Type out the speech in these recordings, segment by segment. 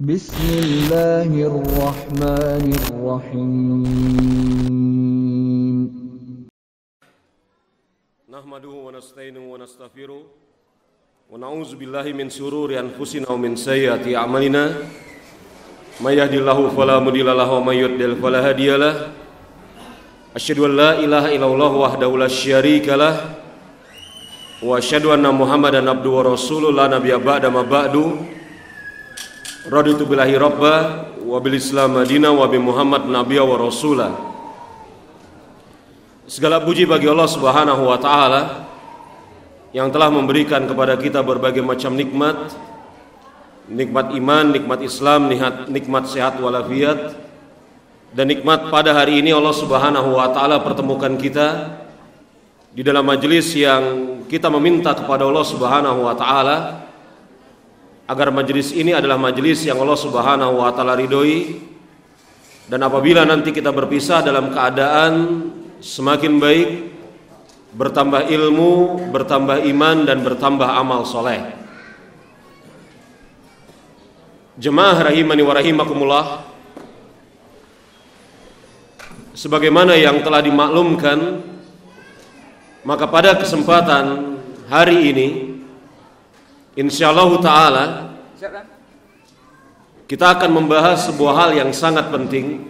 Bismillahirrahmanirrahim. Nahmaduhu wa nasta'inuhu wa nastaghfiruh wa na'udzu billahi min shururi anfusina wa min sayyiati a'malina. May yahdihillahu fala mudilla lahu wa may yudlil fala hadiyalah. Asyhadu an la ilaha illallah wahdahu la syarika lah wa asyhadu anna Muhammadan abduhu wa rasuluhu la nabiyya ba'da ma ba'du. Raditu billahi rabba wa bil islam madina wa bi Muhammad nabiyya wa rasulah. Segala puji bagi Allah Subhanahu wa taala yang telah memberikan kepada kita berbagai macam nikmat, nikmat iman, nikmat Islam, nikmat sehat walafiat, dan nikmat pada hari ini Allah Subhanahu wa taala pertemukan kita di dalam majelis yang kita meminta kepada Allah Subhanahu wa taala agar majelis ini adalah majelis yang Allah Subhanahu wa taala ridhoi, dan apabila nanti kita berpisah dalam keadaan semakin baik, bertambah ilmu, bertambah iman, dan bertambah amal soleh. Jemaah rahimani wa rahimakumullah, sebagaimana yang telah dimaklumkan, maka pada kesempatan hari ini insyaallah ta'ala kita akan membahas sebuah hal yang sangat penting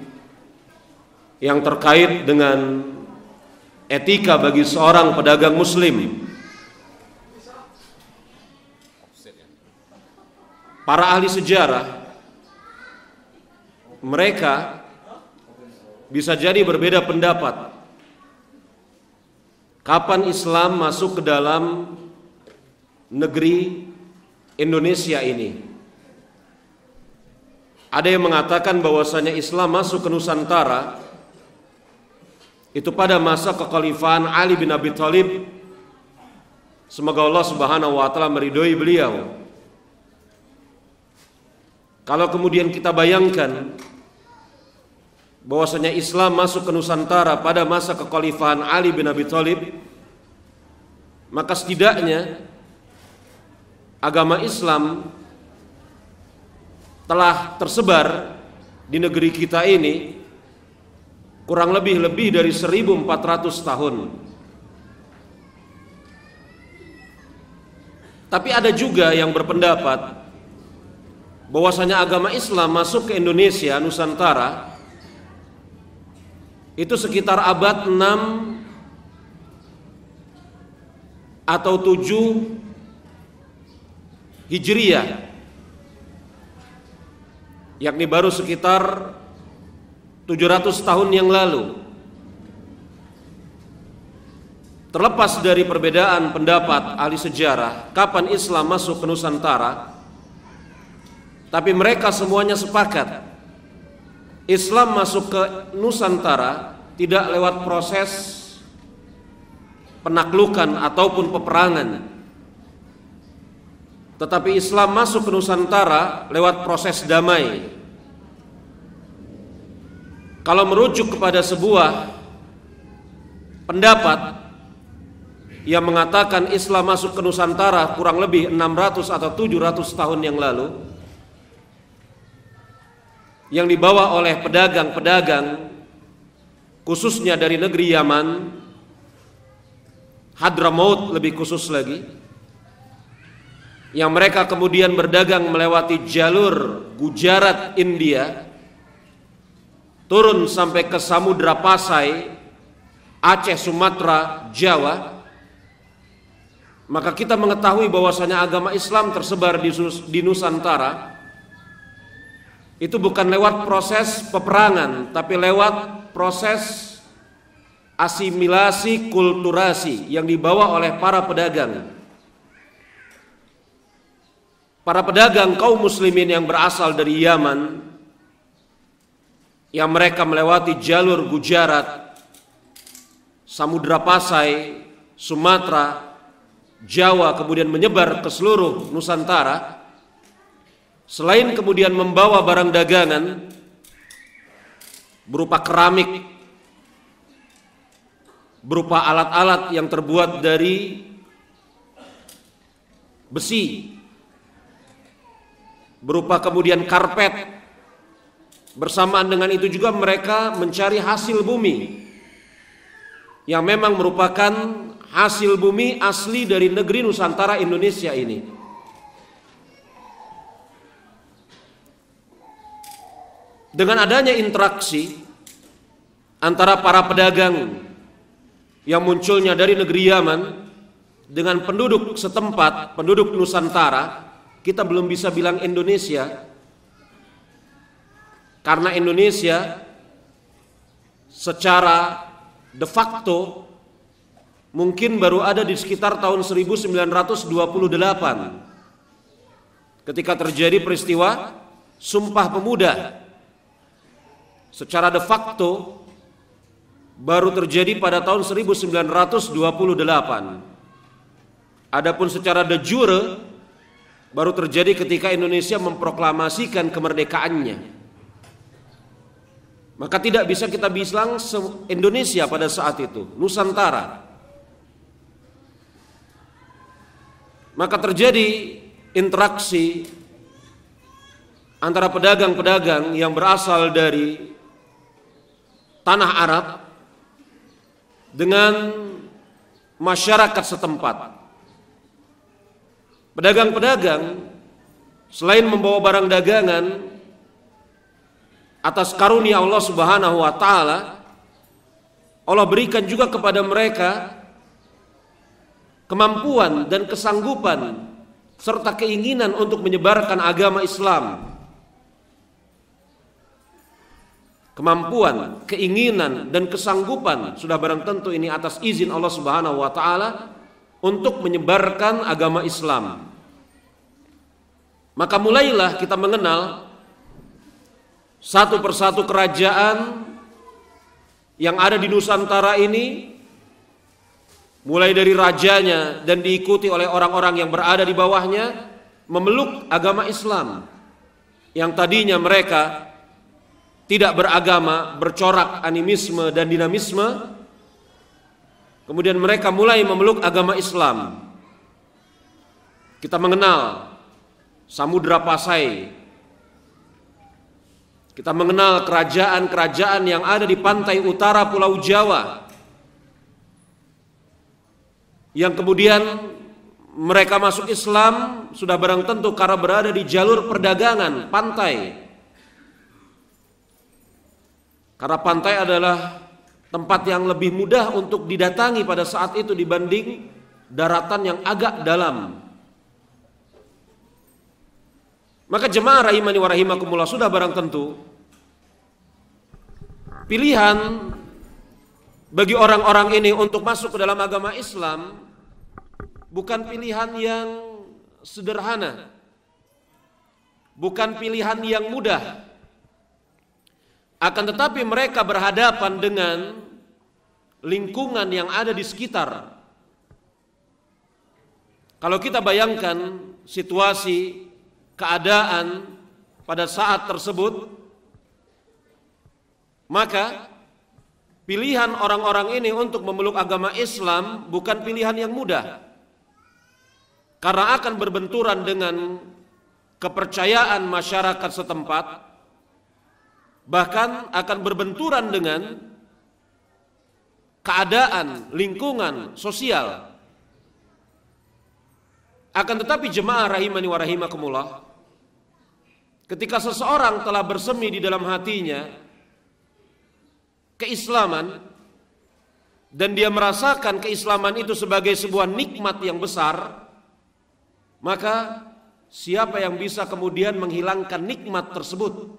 yang terkait dengan etika bagi seorang pedagang muslim. Para ahli sejarah mereka bisa jadi berbeda pendapat kapan Islam masuk ke dalam negeri Indonesia ini. Ada yang mengatakan bahwasanya Islam masuk ke Nusantara itu pada masa kekhalifahan Ali bin Abi Thalib, semoga Allah Subhanahu wa taala meridhoi beliau. Kalau kemudian kita bayangkan bahwasanya Islam masuk ke Nusantara pada masa kekhalifahan Ali bin Abi Thalib, maka setidaknya agama Islam telah tersebar di negeri kita ini kurang lebih dari 1400 tahun. Tapi ada juga yang berpendapat bahwasanya agama Islam masuk ke Indonesia, Nusantara, itu sekitar abad 6 atau 7 Hijriyah, yakni baru sekitar 700 tahun yang lalu. Terlepas dari perbedaan pendapat ahli sejarah kapan Islam masuk ke Nusantara, tapi mereka semuanya sepakat Islam masuk ke Nusantara tidak lewat proses penaklukan ataupun peperangan, tetapi Islam masuk ke Nusantara lewat proses damai. Kalau merujuk kepada sebuah pendapat yang mengatakan Islam masuk ke Nusantara kurang lebih 600 atau 700 tahun yang lalu, yang dibawa oleh pedagang-pedagang khususnya dari negeri Yaman, Hadramaut lebih khusus lagi, yang mereka kemudian berdagang melewati jalur Gujarat, India, turun sampai ke Samudra Pasai, Aceh, Sumatera, Jawa. Maka kita mengetahui bahwasanya agama Islam tersebar di Nusantara itu bukan lewat proses peperangan, tapi lewat proses asimilasi kulturasi yang dibawa oleh para pedagang. Para pedagang kaum muslimin yang berasal dari Yaman, yang mereka melewati jalur Gujarat, Samudra Pasai, Sumatera, Jawa, kemudian menyebar ke seluruh Nusantara. Selain kemudian membawa barang dagangan berupa keramik, berupa alat-alat yang terbuat dari besi, berupa kemudian karpet. Bersamaan dengan itu juga mereka mencari hasil bumi yang memang merupakan hasil bumi asli dari negeri Nusantara Indonesia ini. Dengan adanya interaksi antara para pedagang yang munculnya dari negeri Yaman dengan penduduk setempat, penduduk Nusantara, kita belum bisa bilang Indonesia, karena Indonesia secara de facto mungkin baru ada di sekitar tahun 1928 ketika terjadi peristiwa Sumpah Pemuda. Secara de facto baru terjadi pada tahun 1928. Adapun secara de jure baru terjadi ketika Indonesia memproklamasikan kemerdekaannya. Maka tidak bisa kita bilang Indonesia pada saat itu, Nusantara. Maka terjadi interaksi antara pedagang-pedagang yang berasal dari tanah Arab dengan masyarakat setempat. Pedagang-pedagang selain membawa barang dagangan atas karunia Allah Subhanahu wa taala, Allah berikan juga kepada mereka kemampuan dan kesanggupan serta keinginan untuk menyebarkan agama Islam. Kemampuan, keinginan dan kesanggupan sudah barang tentu ini atas izin Allah Subhanahu wa taala untuk menyebarkan agama Islam. Maka mulailah kita mengenal satu persatu kerajaan yang ada di Nusantara ini, mulai dari rajanya dan diikuti oleh orang-orang yang berada di bawahnya, memeluk agama Islam yang tadinya mereka tidak beragama, bercorak animisme dan dinamisme. Kemudian mereka mulai memeluk agama Islam. Kita mengenal Samudra Pasai, kita mengenal kerajaan-kerajaan yang ada di pantai utara Pulau Jawa, yang kemudian mereka masuk Islam sudah barang tentu karena berada di jalur perdagangan pantai. Karena pantai adalah tempat yang lebih mudah untuk didatangi pada saat itu dibanding daratan yang agak dalam. Maka jemaah rahimani wa rahimakumullah, sudah barang tentu pilihan bagi orang-orang ini untuk masuk ke dalam agama Islam bukan pilihan yang sederhana, bukan pilihan yang mudah. Akan tetapi mereka berhadapan dengan lingkungan yang ada di sekitar. Kalau kita bayangkan situasi, keadaan pada saat tersebut, maka pilihan orang-orang ini untuk memeluk agama Islam bukan pilihan yang mudah, karena akan berbenturan dengan kepercayaan masyarakat setempat, bahkan akan berbenturan dengan keadaan lingkungan sosial. Akan tetapi jemaah rahimani wa rahimakumullah, ketika seseorang telah bersemi di dalam hatinya keislaman dan dia merasakan keislaman itu sebagai sebuah nikmat yang besar, maka siapa yang bisa kemudian menghilangkan nikmat tersebut?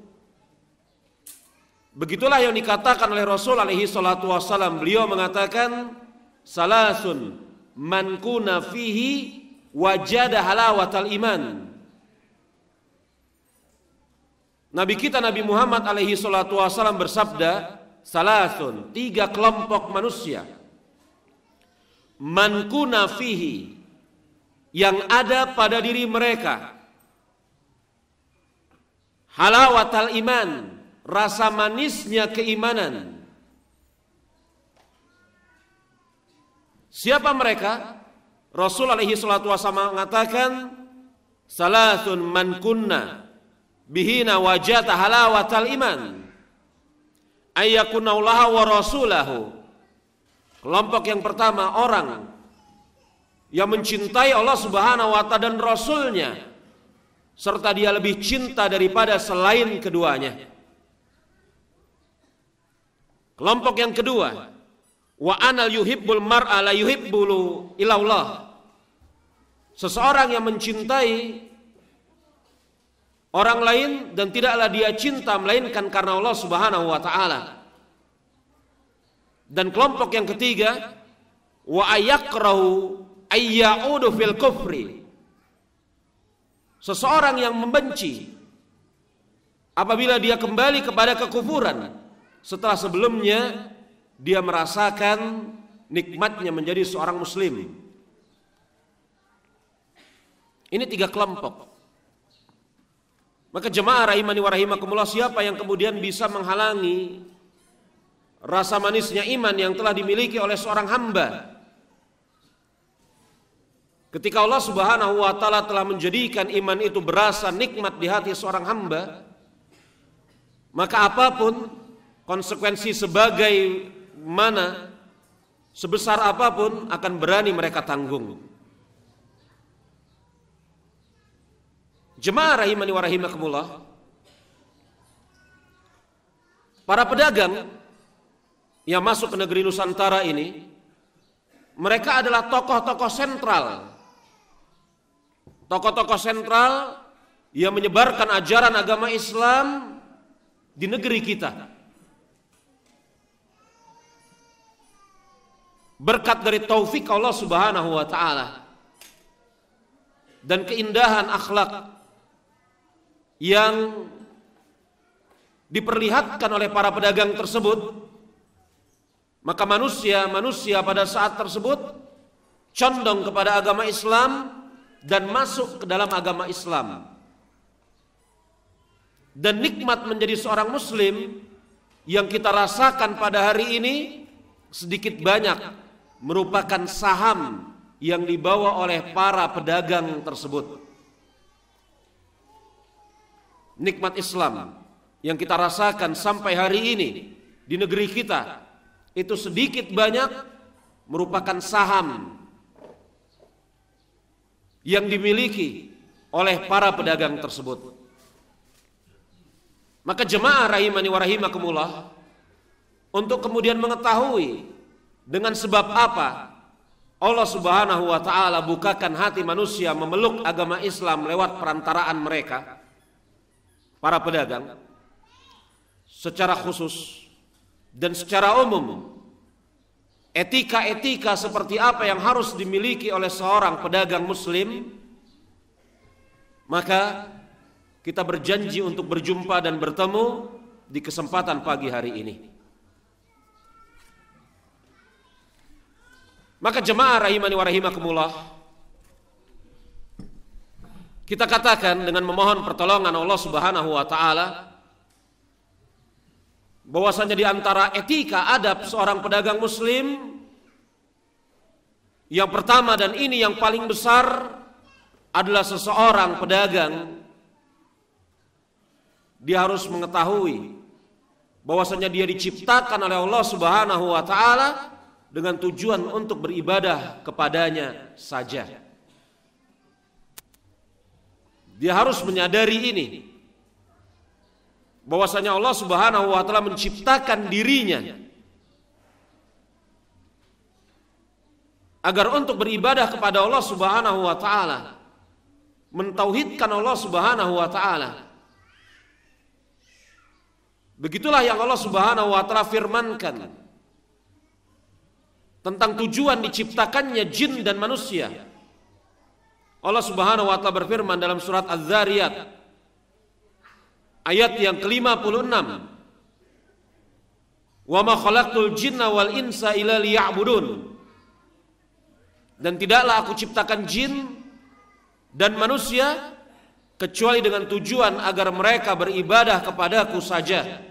Begitulah yang dikatakan oleh Rasul alaihi salatu wassalam. Beliau mengatakan, salasun man kuna fihi wajada halawatal iman. Nabi kita Nabi Muhammad alaihi salatu wassalam bersabda, salasun, 3 kelompok manusia, man kuna fihi, yang ada pada diri mereka halawatal iman, rasa manisnya keimanan. Siapa mereka? Rasul alaihi salatu wasallam mengatakan, salasun man kunna bihina wajata halawatal iman ayyakunallaha wa rasulahu. Kelompok yang pertama, orang yang mencintai Allah Subhanahu wa ta'ala dan Rasulnya, serta dia lebih cinta daripada selain keduanya. Kelompok yang kedua, wa anal yuhibbul mar'a la yuhibbulu ilallah. Seseorang yang mencintai orang lain dan tidaklah dia cinta melainkan karena Allah Subhanahu wa ta'ala. Dan kelompok yang ketiga, wa ayakrahu ayyaudu fil kufri. Seseorang yang membenci apabila dia kembali kepada kekufuran setelah sebelumnya dia merasakan nikmatnya menjadi seorang muslim. Ini 3 kelompok. Maka jemaah rahimani wa rahimakumullah, siapa yang kemudian bisa menghalangi rasa manisnya iman yang telah dimiliki oleh seorang hamba ketika Allah Subhanahu wa ta'ala telah menjadikan iman itu berasa nikmat di hati seorang hamba, maka apapun konsekuensi sebagaimana sebesar apapun akan berani mereka tanggung. Jemaah rahimani wa rahimakumullah, para pedagang yang masuk ke negeri Nusantara ini, mereka adalah tokoh-tokoh sentral. Tokoh-tokoh sentral yang menyebarkan ajaran agama Islam di negeri kita. Berkat dari taufik Allah Subhanahu wa ta'ala dan keindahan akhlak yang diperlihatkan oleh para pedagang tersebut, maka manusia pada saat tersebut condong kepada agama Islam dan masuk ke dalam agama Islam. Dan nikmat menjadi seorang muslim yang kita rasakan pada hari ini sedikit banyak merupakan saham yang dibawa oleh para pedagang tersebut. Nikmat Islam yang kita rasakan sampai hari ini di negeri kita itu sedikit banyak merupakan saham yang dimiliki oleh para pedagang tersebut. Maka jemaah rahimani wa rahimakumullah, untuk kemudian mengetahui dengan sebab apa Allah Subhanahu wa ta'ala bukakan hati manusia memeluk agama Islam lewat perantaraan mereka, para pedagang, secara khusus dan secara umum, etika-etika seperti apa yang harus dimiliki oleh seorang pedagang muslim, maka kita berjanji untuk berjumpa dan bertemu di kesempatan pagi hari ini. Maka jemaah rahimani wa rahimakumullah, kita katakan dengan memohon pertolongan Allah Subhanahu wa ta'ala bahwasanya di antara etika adab seorang pedagang muslim yang pertama dan ini yang paling besar adalah seseorang pedagang, dia harus mengetahui bahwasanya dia diciptakan oleh Allah Subhanahu wa ta'ala dengan tujuan untuk beribadah kepadanya saja. Dia harus menyadari ini, bahwasanya Allah Subhanahu wa ta'ala menciptakan dirinya agar untuk beribadah kepada Allah Subhanahu wa ta'ala, mentauhidkan Allah Subhanahu wa ta'ala. Begitulah yang Allah Subhanahu wa ta'ala firmankan tentang tujuan diciptakannya jin dan manusia. Allah Subhanahu wa ta'ala berfirman dalam surat Az-Zariyat ayat yang ke-56, "Wa ma khalaqtul jinna wal insa illa liya'budun." Dan tidaklah aku ciptakan jin dan manusia kecuali dengan tujuan agar mereka beribadah kepadaku saja.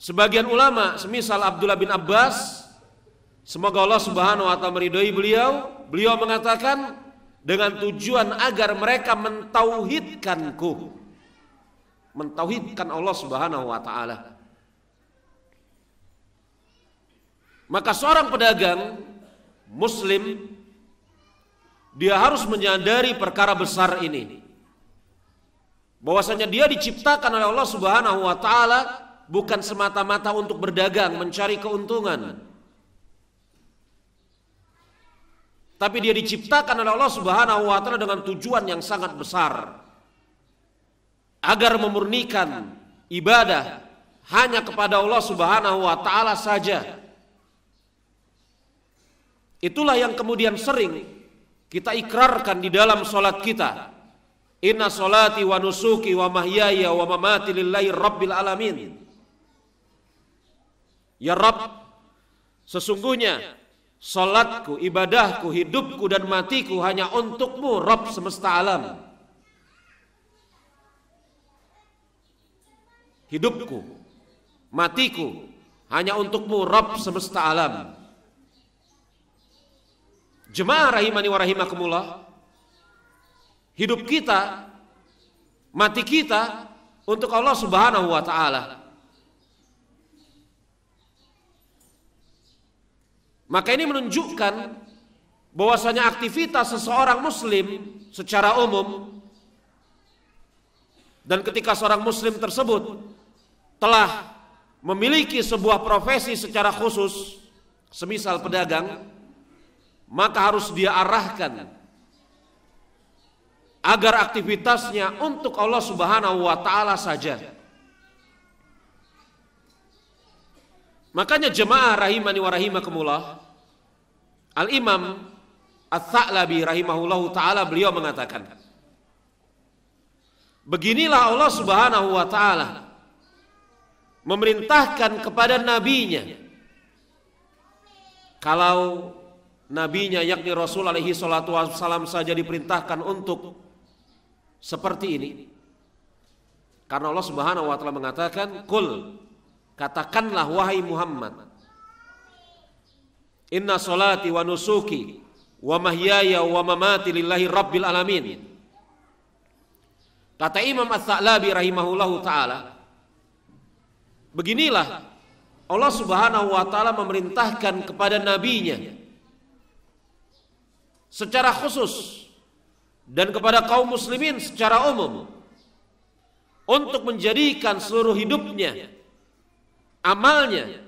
Sebagian ulama semisal Abdullah bin Abbas, semoga Allah Subhanahu wa ta'ala meridhai beliau mengatakan dengan tujuan agar mereka mentauhidkanku, mentauhidkan Allah Subhanahu wa taala. Maka seorang pedagang muslim dia harus menyadari perkara besar ini, bahwasanya dia diciptakan oleh Allah Subhanahu wa taala bukan semata-mata untuk berdagang, mencari keuntungan. Tapi dia diciptakan oleh Allah Subhanahu wa taala dengan tujuan yang sangat besar, agar memurnikan ibadah hanya kepada Allah Subhanahu wa taala saja. Itulah yang kemudian sering kita ikrarkan di dalam salat kita. Inna salati wa nusuki wa mahyaya wa mamati lillahi rabbil alamin. Ya Rabb, sesungguhnya salatku, ibadahku, hidupku dan matiku hanya untukmu, Rabb semesta alam. Hidupku, matiku hanya untukmu, Rabb semesta alam. Jemaah rahimani wa rahimakumullah, hidup kita, mati kita untuk Allah Subhanahu wa taala. Maka ini menunjukkan bahwasanya aktivitas seseorang muslim secara umum, dan ketika seorang muslim tersebut telah memiliki sebuah profesi secara khusus, semisal pedagang, maka harus dia arahkan agar aktivitasnya untuk Allah Subhanahu wa taala saja. Makanya jemaah rahimani wa rahimakumullah, Al-Imam Ats-Tsa'labi rahimahullahu taala beliau mengatakan, beginilah Allah Subhanahu wa taala memerintahkan kepada nabinya. Kalau nabinya yakni Rasul alaihi salatu wassalam saja diperintahkan untuk seperti ini, karena Allah Subhanahu wa taala mengatakan, "Qul," katakanlah wahai Muhammad, "Inna salati wa nusuki wa mahyaya wa mamati lillahi rabbil alamin." Kata Imam Ats-Tsa'labi rahimahullahu taala, beginilah Allah Subhanahu wa taala memerintahkan kepada nabinya secara khusus dan kepada kaum muslimin secara umum untuk menjadikan seluruh hidupnya, amalnya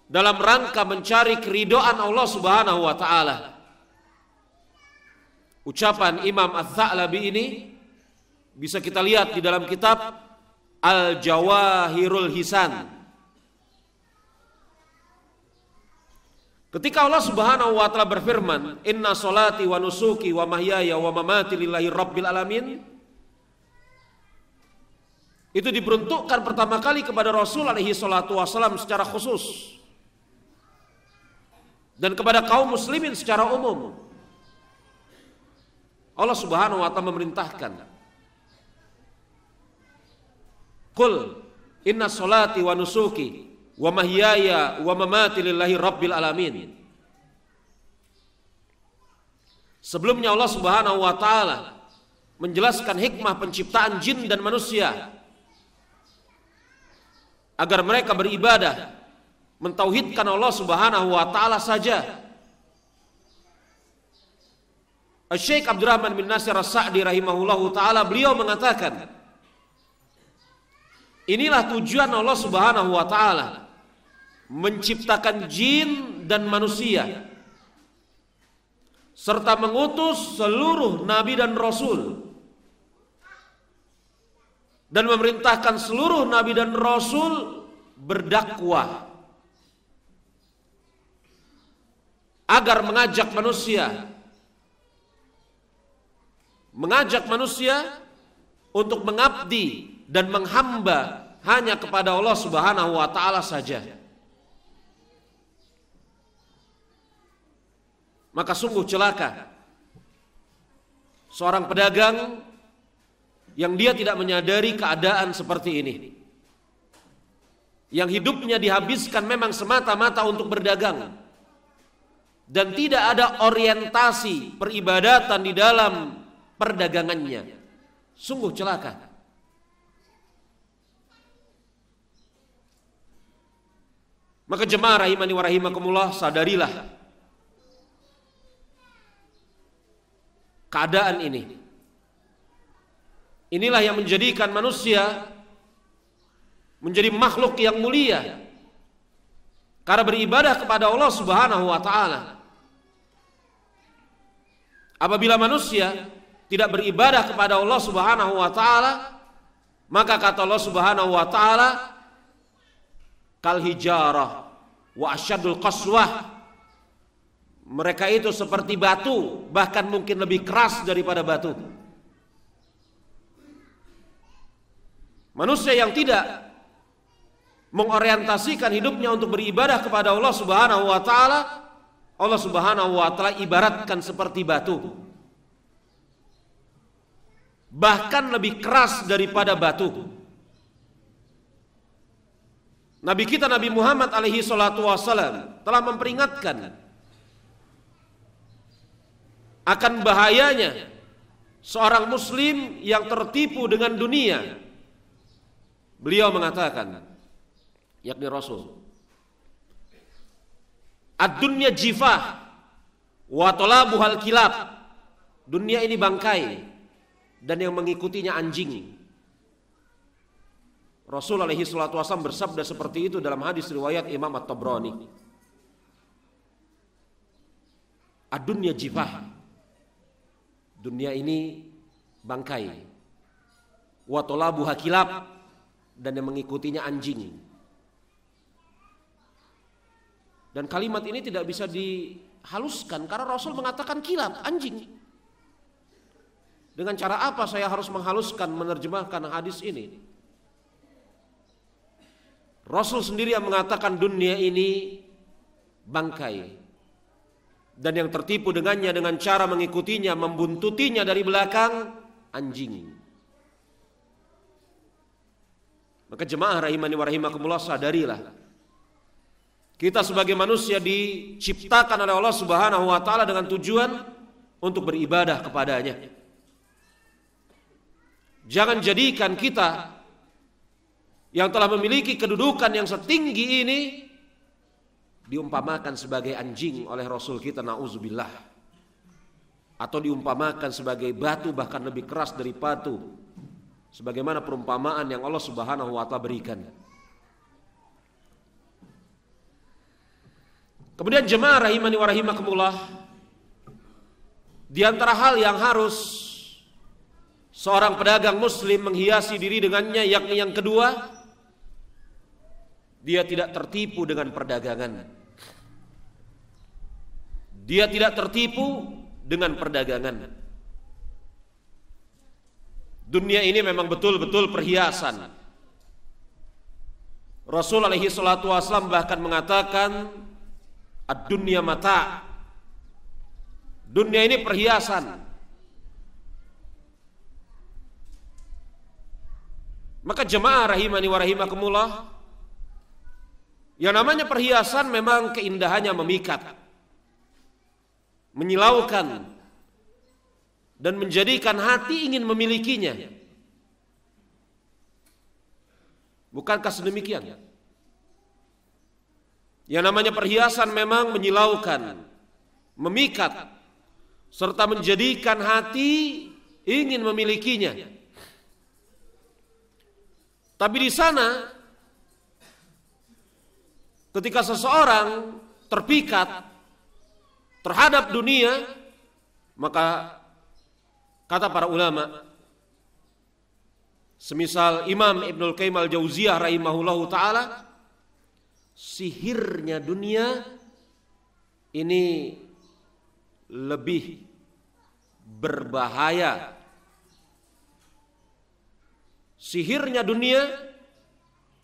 dalam rangka mencari keridhaan Allah Subhanahu wa taala. Ucapan Imam Ats-Tsa'labi ini bisa kita lihat di dalam kitab Al-Jawahirul Hisan. Ketika Allah Subhanahu wa taala berfirman, "Inna salati wa nusuki wa mahyaya wa mamati lillahi rabbil alamin," itu diperuntukkan pertama kali kepada Rasul alaihi salatu wasallam secara khusus dan kepada kaum muslimin secara umum. Allah Subhanahu wa taala memerintahkan, "Qul inna salati wa nusuki wa mahyaya wa mamati lillahi rabbil alamin." Sebelumnya Allah Subhanahu wa taala menjelaskan hikmah penciptaan jin dan manusia agar mereka beribadah, mentauhidkan Allah Subhanahu wa taala saja. Syekh Abdurrahman bin Nasir As-Sa'di rahimahullahu taala beliau mengatakan, inilah tujuan Allah Subhanahu wa taala menciptakan jin dan manusia serta mengutus seluruh nabi dan rasul dan memerintahkan seluruh nabi dan rasul berdakwah agar mengajak manusia untuk mengabdi dan menghamba hanya kepada Allah Subhanahu wa taala saja. Maka sungguh celaka seorang pedagang yang dia tidak menyadari keadaan seperti ini, yang hidupnya dihabiskan memang semata-mata untuk berdagang, dan tidak ada orientasi peribadatan di dalam perdagangannya, sungguh celaka. Maka jemaah rahimani wa rahimakumullah, sadarilah keadaan ini. Inilah yang menjadikan manusia menjadi makhluk yang mulia, karena beribadah kepada Allah Subhanahu wa taala. Apabila manusia tidak beribadah kepada Allah Subhanahu wa taala, maka kata Allah Subhanahu wa taala, kal hijarah wa asyadul qaswah. Mereka itu seperti batu, bahkan mungkin lebih keras daripada batu. Manusia yang tidak mengorientasikan hidupnya untuk beribadah kepada Allah Subhanahu wa taala, Allah Subhanahu wa taala ibaratkan seperti batu, bahkan lebih keras daripada batu. Nabi kita Nabi Muhammad alaihi salatu wassalam telah memperingatkan akan bahayanya seorang muslim yang tertipu dengan dunia. Beliau mengatakan, yakni Rasul, ad-dunya jifah wa talabuhal kilab. Dunia ini bangkai dan yang mengikutinya anjing. Rasul alaihi salatu wasallam bersabda seperti itu dalam hadis riwayat Imam At-Tabrani. Ad-dunya jifah. Dunia ini bangkai. Wa talabuhal kilab, dan yang mengikutinya anjing. Dan kalimat ini tidak bisa dihaluskan karena Rasul mengatakan kilab, anjing. Dengan cara apa saya harus menghaluskan, menerjemahkan hadis ini? Rasul sendiri yang mengatakan dunia ini bangkai, dan yang tertipu dengannya dengan cara mengikutinya, membuntutinya dari belakang, anjing. Maka jemaah rahimani wa rahimakumullah, sadarilah kita sebagai manusia diciptakan oleh Allah Subhanahu wa taala dengan tujuan untuk beribadah kepadanya. Jangan jadikan kita yang telah memiliki kedudukan yang setinggi ini diumpamakan sebagai anjing oleh Rasul kita, na'udzubillah, atau diumpamakan sebagai batu, bahkan lebih keras dari batu, sebagaimana perumpamaan yang Allah Subhanahu wa taala berikan. Kemudian jemaah rahimani wa rahimakumullah, di antara hal yang harus seorang pedagang muslim menghiasi diri dengannya, yakni yang kedua, dia tidak tertipu dengan perdagangan. Dia tidak tertipu dengan perdagangan. Dunia ini memang betul-betul perhiasan. Rasul alaihi salatu wasallam bahkan mengatakan, ad-dunya mata. Dunia ini perhiasan. Maka jemaah rahimani wa rahimakumullah, yang namanya perhiasan memang keindahannya memikat, menyilaukan, dan menjadikan hati ingin memilikinya. Bukankah sedemikian? Yang namanya perhiasan memang menyilaukan, memikat, serta menjadikan hati ingin memilikinya. Tapi di sana, ketika seseorang terpikat terhadap dunia, maka kata para ulama, semisal Imam Ibnul Qayyim al-Jauziyah rahimahullahu ta'ala, sihirnya dunia ini lebih berbahaya. Sihirnya dunia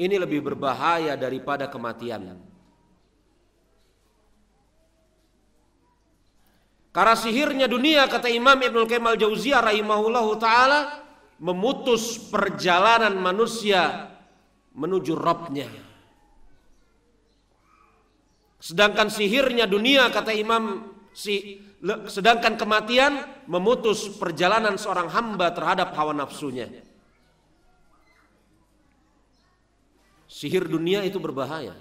ini lebih berbahaya daripada kematian. Karena sihirnya dunia, kata Imam Ibnul Qayyim al-Jauziyah rahimahullahu ta'ala, memutus perjalanan manusia menuju Rabbnya. Sedangkan sihirnya dunia, kata Imam, sedangkan kematian memutus perjalanan seorang hamba terhadap hawa nafsunya. Sihir dunia itu berbahaya,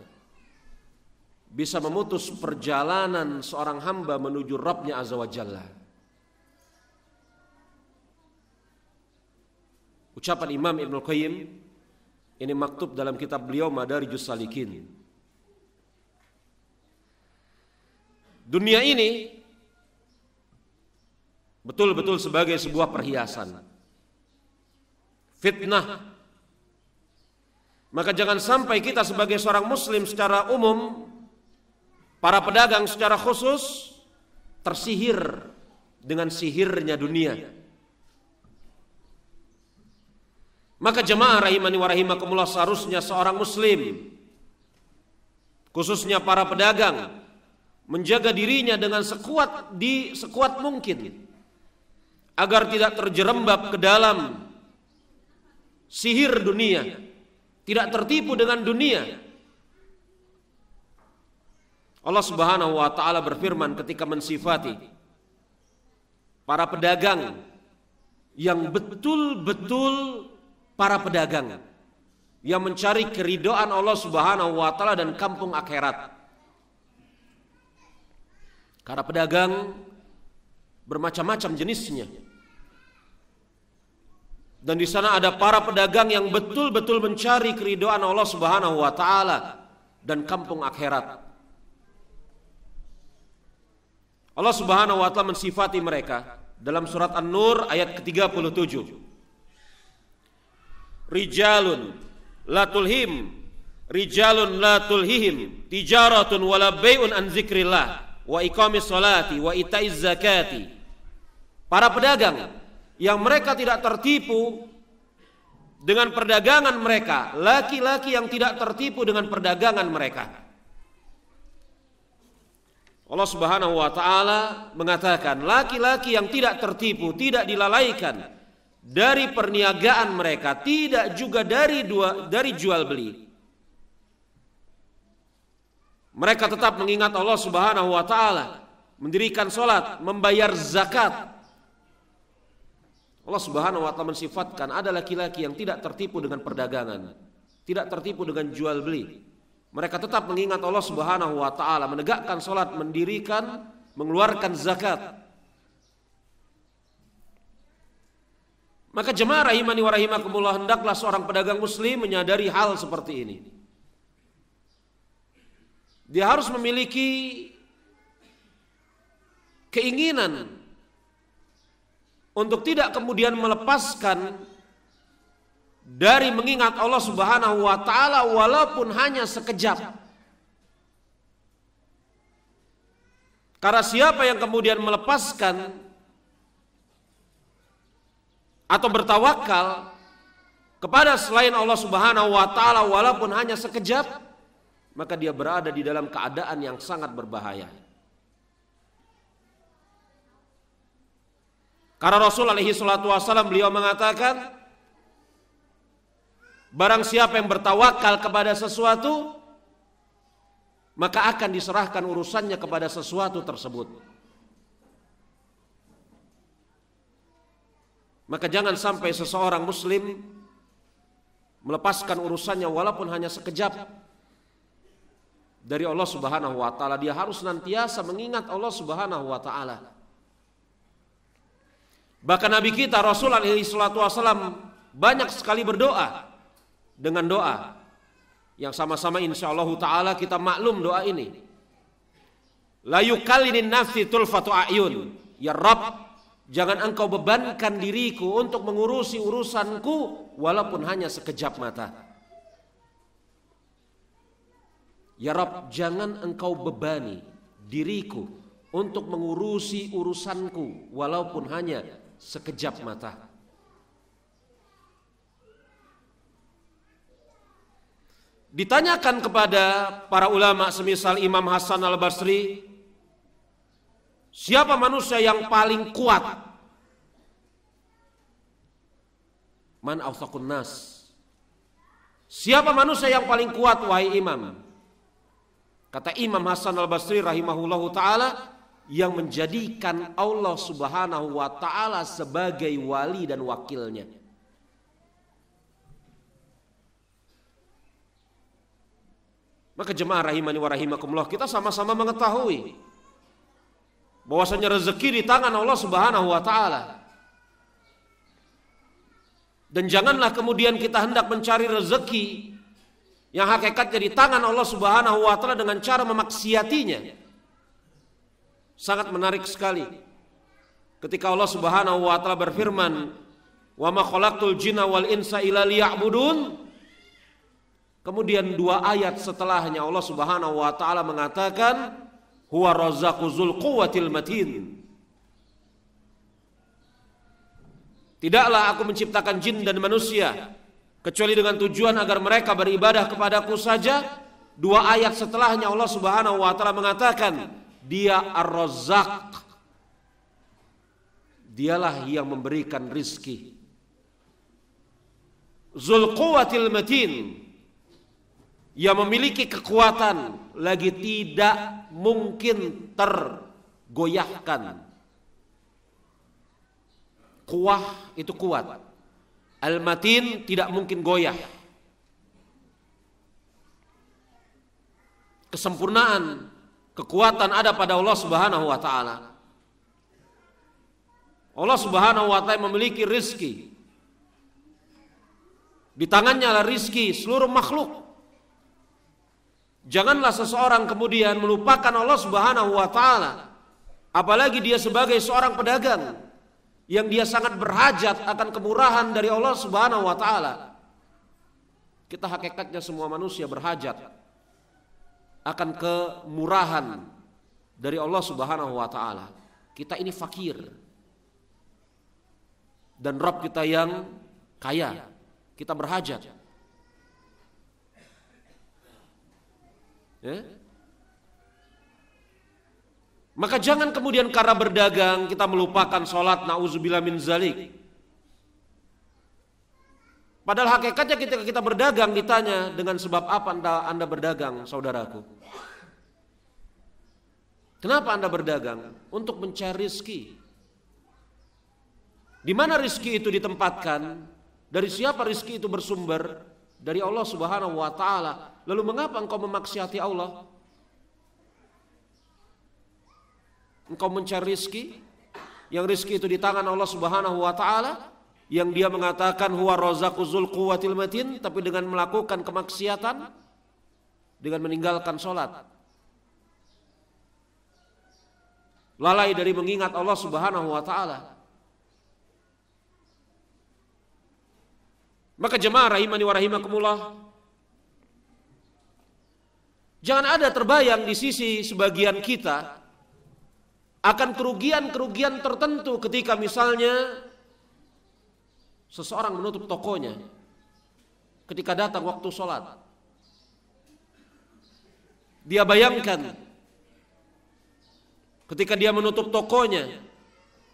bisa memutus perjalanan seorang hamba menuju Rabbnya Azza wa Jalla. Ucapan Imam Ibnul Qayyim ini maktub dalam kitab beliau Madarijus Salikin. Dunia ini betul-betul sebagai sebuah perhiasan, fitnah. Maka jangan sampai kita sebagai seorang muslim secara umum, para pedagang secara khusus, tersihir dengan sihirnya dunia. Maka jemaah rahimani wa rahimakumullah, seharusnya seorang muslim, khususnya para pedagang, menjaga dirinya dengan sekuat mungkin agar tidak terjerembab ke dalam sihir dunia, tidak tertipu dengan dunia. Allah Subhanahu wa taala berfirman ketika mensifati para pedagang yang betul-betul para pedagang yang mencari keridhaan Allah Subhanahu wa taala dan kampung akhirat. Karena pedagang bermacam-macam jenisnya. Dan di sana ada para pedagang yang betul-betul mencari keridhaan Allah Subhanahu wa taala dan kampung akhirat. Allah Subhanahu wa taala mensifati mereka dalam surat An-Nur ayat ke-37. Rijalun la tulhihim tijaratun wala bai'un an zikrillah wa iqamis salati wa itaiz zakati. Para pedagang yang mereka tidak tertipu dengan perdagangan mereka, laki-laki yang tidak tertipu dengan perdagangan mereka. Allah Subhanahu wa taala mengatakan laki-laki yang tidak tertipu, tidak dilalaikan dari perniagaan mereka, tidak juga dari jual beli. Mereka tetap mengingat Allah Subhanahu wa taala, mendirikan salat, membayar zakat. Allah Subhanahu wa taala mensifatkan ada laki-laki yang tidak tertipu dengan perdagangan, tidak tertipu dengan jual beli. Mereka tetap mengingat Allah Subhanahu wa taala, menegakkan salat, mendirikan, mengeluarkan zakat. Maka jemaah rahimani wa rahimakumullah, hendaklah seorang pedagang muslim menyadari hal seperti ini. Dia harus memiliki keinginan untuk tidak kemudian melepaskan dari mengingat Allah Subhanahu wa taala walaupun hanya sekejap. Karena siapa yang kemudian melepaskan atau bertawakal kepada selain Allah Subhanahu wa taala walaupun hanya sekejap, maka dia berada di dalam keadaan yang sangat berbahaya. Karena Rasul alaihi salatu wasallam beliau mengatakan, barang siapa yang bertawakal kepada sesuatu, maka akan diserahkan urusannya kepada sesuatu tersebut. Maka jangan sampai seseorang muslim melepaskan urusannya walaupun hanya sekejap dari Allah Subhanahu wa taala. Dia harus senantiasa mengingat Allah Subhanahu wa taala. Bahkan Nabi kita Rasul alaihi salatu wasallam banyak sekali berdoa dengan doa yang sama-sama insyaallah taala kita maklum doa ini. La yukallinin nafsi tulfatu ayun. Ya Rabb, jangan engkau bebankan diriku untuk mengurusi urusanku walaupun hanya sekejap mata. Ya Rabb, jangan engkau bebani diriku untuk mengurusi urusanku walaupun hanya sekejap mata. Ditanyakan kepada para ulama semisal Imam Hasan al-Basri, siapa manusia yang paling kuat? Man awthaqun nas. Siapa manusia yang paling kuat wahai imam? Kata Imam Hasan al-Basri rahimahullahu ta'ala, yang menjadikan Allah subhanahu wa ta'ala sebagai wali dan wakilnya. Maka jemaah rahimani wa rahimakumullah, kita sama-sama mengetahui bahwasanya rezeki di tangan Allah subhanahu wa ta'ala. Dan janganlah kemudian kita hendak mencari rezeki yang hakikatnya di tangan Allah subhanahu wa ta'ala dengan cara memaksiatinya. Sangat menarik sekali ketika Allah subhanahu wa ta'ala berfirman, wa ma khalaqtul jinna wal insa illa liya'budun. Kemudian 2 ayat setelahnya Allah subhanahu wa ta'ala mengatakan, huwa razzaqu dzul quwwatil matin. Tidaklah aku menciptakan jin dan manusia kecuali dengan tujuan agar mereka beribadah kepadaku saja. 2 ayat setelahnya Allah subhanahu wa ta'ala mengatakan, dia ar-razzaq. Dialah yang memberikan rizki. Dzul quwwatil matin, yang memiliki kekuatan lagi tidak mungkin tergoyahkan. Kuwah itu kuat, al-matin tidak mungkin goyah. Kesempurnaan, kekuatan ada pada Allah subhanahu wa ta'ala. Allah subhanahu wa ta'ala memiliki rizki. Di tangannya lah rizki seluruh makhluk. Janganlah seseorang kemudian melupakan Allah subhanahu wa ta'ala, apalagi dia sebagai seorang pedagang yang dia sangat berhajat akan kemurahan dari Allah subhanahu wa ta'ala. Kita hakikatnya semua manusia berhajat akan kemurahan dari Allah subhanahu wa ta'ala. Kita ini fakir, dan Rabb kita yang kaya. Kita berhajat. Maka jangan kemudian karena berdagang kita melupakan sholat, na'udzubillah min zalik. Padahal hakikatnya ketika kita berdagang ditanya, dengan sebab apa anda berdagang, saudaraku? Kenapa anda berdagang? Untuk mencari rizki. Di mana rizki itu ditempatkan? Dari siapa rizki itu bersumber? Dari Allah subhanahu wa ta'ala. Lalu mengapa engkau memaksiati Allah? Engkau mencari rizki, yang rizki itu di tangan Allah subhanahu wa ta'ala, yang dia mengatakan huwa razzaqu dzul quwwatil matin, tapi dengan melakukan kemaksiatan, dengan meninggalkan sholat, lalai dari mengingat Allah subhanahu wa ta'ala. Maka jemaah rahimani wa rahimakumullah, jangan ada terbayang di sisi sebagian kita akan kerugian-kerugian tertentu ketika misalnya seseorang menutup tokonya ketika datang waktu sholat. Dia bayangkan ketika dia menutup tokonya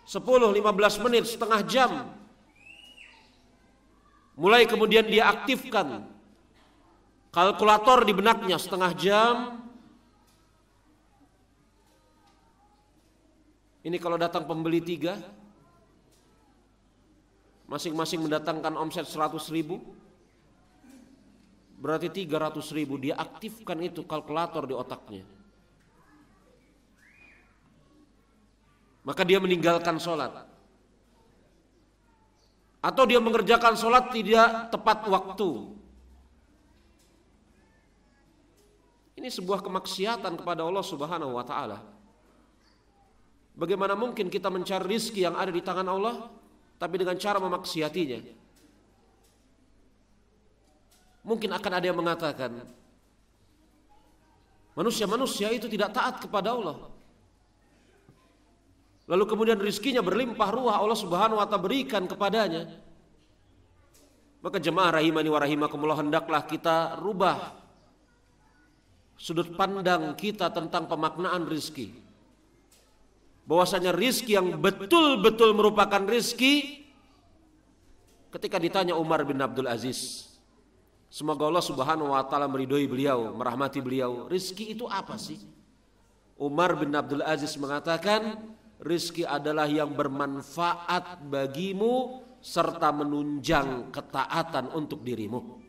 10-15 menit, setengah jam, mulai kemudian dia aktifkan kalkulator di benaknya setengah jam. Ini kalau datang pembeli 3, masing-masing mendatangkan omset 100.000, berarti 300.000. Dia aktifkan itu kalkulator di otaknya. Maka dia meninggalkan sholat, atau dia mengerjakan sholat tidak tepat waktu. Ini sebuah kemaksiatan kepada Allah subhanahu wa ta'ala. Bagaimana mungkin kita mencari rizki yang ada di tangan Allah tapi dengan cara memaksiatinya? Mungkin akan ada yang mengatakan, manusia-manusia itu tidak taat kepada Allah, lalu kemudian rizkinya berlimpah ruah Allah subhanahu wa ta'ala berikan kepadanya. Maka jemaah rahimani wa rahimakumullah, hendaklah kita rubah sudut pandang kita tentang pemaknaan rizki. Bahwasanya rizki yang betul-betul merupakan rizki, ketika ditanya Umar bin Abdul Aziz, Semoga Allah Subhanahu wa taala meridhoi beliau, merahmati beliau. Rizki itu apa sih? Umar bin Abdul Aziz mengatakan, rizki adalah yang bermanfaat bagimu serta menunjang ketaatan untuk dirimu.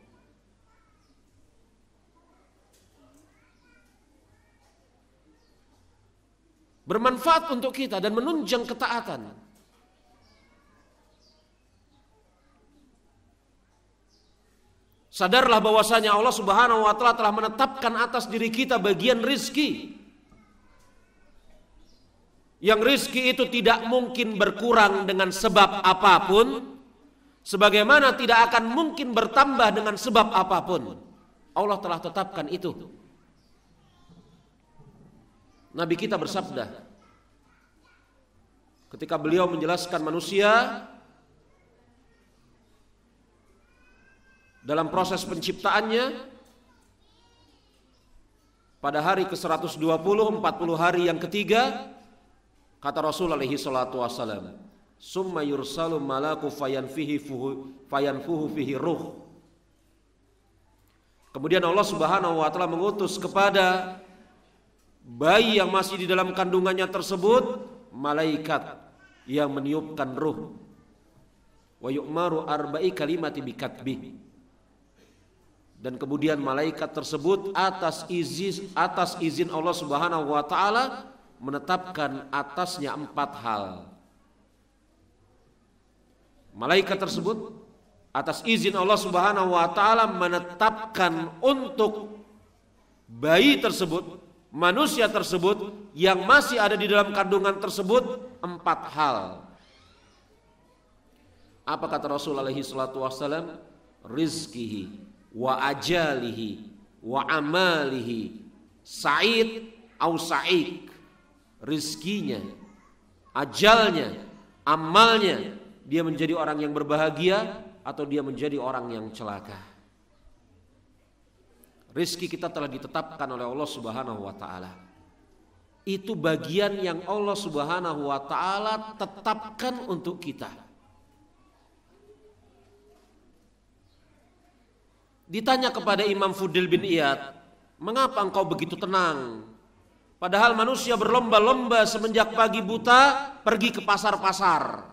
Bermanfaat untuk kita dan menunjang ketaatan. Sadarlah bahwasanya Allah Subhanahu wa taala telah menetapkan atas diri kita bagian rizki. Yang rizki itu tidak mungkin berkurang dengan sebab apapun, sebagaimana tidak akan mungkin bertambah dengan sebab apapun. Allah telah tetapkan itu. Nabi kita bersabda, ketika beliau menjelaskan manusia dalam proses penciptaannya, pada hari ke-120, 40 hari yang ketiga, kata Rasul alaihi salatu wassalam, summa yursalu malaku fayanfuhu fihi ruh. Kemudian Allah Subhanahu wa taala mengutus kepada bayi yang masih di dalam kandungannya tersebut malaikat yang meniupkan ruh. Wa yu'maru arba'i kalimati bikatbi. Dan kemudian malaikat tersebut atas izin Allah Subhanahu wa taala menetapkan atasnya 4 hal. Malaikat tersebut atas izin Allah Subhanahu wa taala menetapkan untuk bayi tersebut, manusia tersebut yang masih ada di dalam kandungan tersebut 4 hal. Apa kata Rasul alaihi salatu wassalam? Rizkihi wa ajalihi wa amalihi sa'id au sa'ik. Rizkinya, ajalnya, amalnya, dia menjadi orang yang berbahagia atau dia menjadi orang yang celaka. Rizki kita telah ditetapkan oleh Allah Subhanahu wa taala. Itu bagian yang Allah Subhanahu wa taala tetapkan untuk kita. Ditanya kepada Imam Fudail bin Iyad, mengapa engkau begitu tenang? Padahal manusia berlomba-lomba semenjak pagi buta pergi ke pasar-pasar.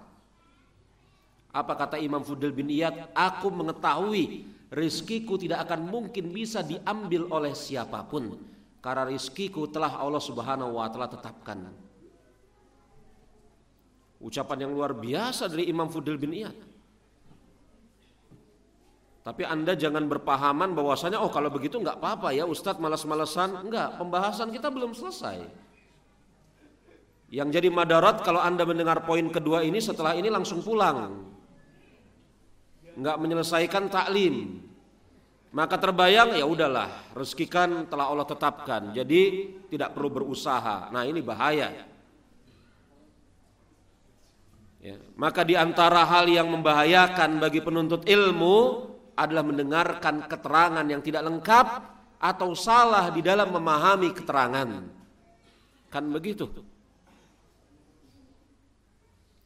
Apa kata Imam Fudail bin Iyad? Aku mengetahui rizkiku tidak akan mungkin bisa diambil oleh siapapun, karena rizkiku telah Allah Subhanahu wa taala tetapkan. Ucapan yang luar biasa dari Imam Fudail bin Iyad. Tapi Anda jangan berpahaman bahwasanya kalau begitu enggak apa-apa ya Ustadz, malas-malesan. Enggak, pembahasan kita belum selesai. Yang jadi madarat kalau Anda mendengar poin kedua ini, setelah ini langsung pulang, enggak menyelesaikan taklim, maka terbayang ya udahlah, rezeki kan telah Allah tetapkan, jadi tidak perlu berusaha. Nah ini bahaya ya. Maka di antara hal yang membahayakan bagi penuntut ilmu adalah mendengarkan keterangan yang tidak lengkap atau salah di dalam memahami keterangan. Kan begitu.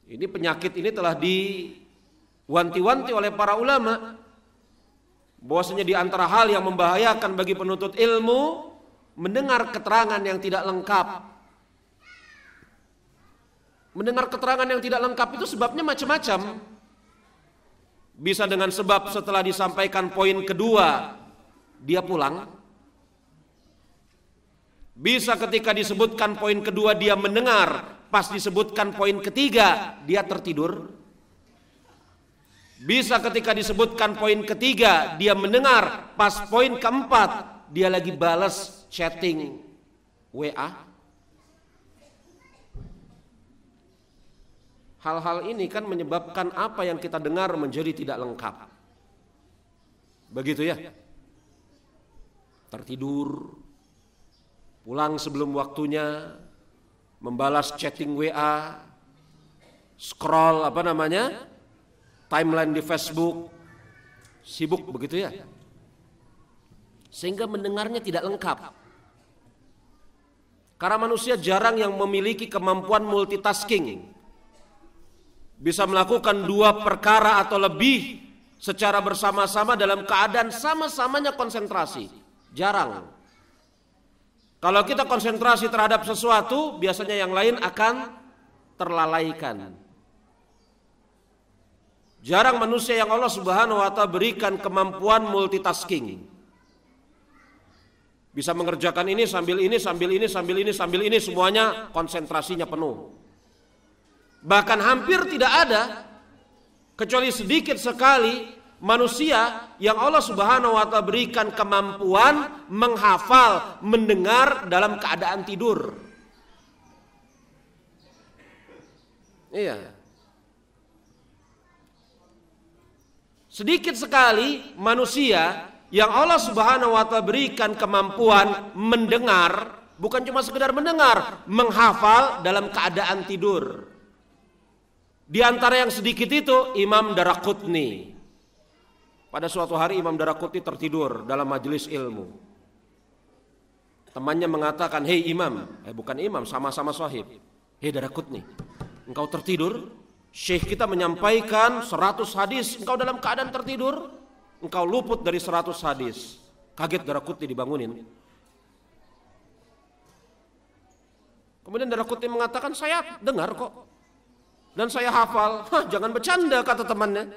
Ini penyakit ini telah diwanti-wanti oleh para ulama, bahwasanya di antara hal yang membahayakan bagi penuntut ilmu mendengar keterangan yang tidak lengkap. Mendengar keterangan yang tidak lengkap itu sebabnya macam-macam. Bisa dengan sebab setelah disampaikan poin kedua dia pulang. Bisa ketika disebutkan poin kedua dia mendengar, pas disebutkan poin ketiga dia tertidur. Bisa ketika disebutkan poin ketiga dia mendengar, pas poin keempat dia lagi balas chatting WA. Hal-hal ini kan menyebabkan apa yang kita dengar menjadi tidak lengkap. Begitu ya. Tertidur, pulang sebelum waktunya, membalas chatting WA, scroll timeline di Facebook, sibuk begitu ya. Sehingga mendengarnya tidak lengkap. Karena manusia jarang yang memiliki kemampuan multitasking. Bisa melakukan 2 perkara atau lebih secara bersama-sama dalam keadaan sama-samanya konsentrasi. Jarang. Kalau kita konsentrasi terhadap sesuatu, biasanya yang lain akan terlalaikan. Jarang manusia yang Allah Subhanahu wa Ta'ala berikan kemampuan multitasking. Bisa mengerjakan ini sambil ini, sambil ini, sambil ini, sambil ini, semuanya konsentrasinya penuh. Bahkan hampir tidak ada, kecuali sedikit sekali, manusia yang Allah Subhanahu wa Ta'ala berikan kemampuan menghafal, mendengar dalam keadaan tidur. Iya. Sedikit sekali manusia yang Allah Subhanahu wa Ta'ala berikan kemampuan mendengar, bukan cuma sekedar mendengar, menghafal dalam keadaan tidur. Di antara yang sedikit itu Imam Daraqutni. Pada suatu hari Imam Daraqutni tertidur dalam majelis ilmu. Temannya mengatakan, "Hei Imam," bukan Imam, sama-sama sahib. "Hei Daraqutni, engkau tertidur? Syekh kita menyampaikan 100 hadis, engkau dalam keadaan tertidur, engkau luput dari 100 hadis." Kaget Daraqutni, dibangunin. Kemudian Daraqutni mengatakan, "Saya dengar kok, dan saya hafal." "Hah, jangan bercanda," kata temannya.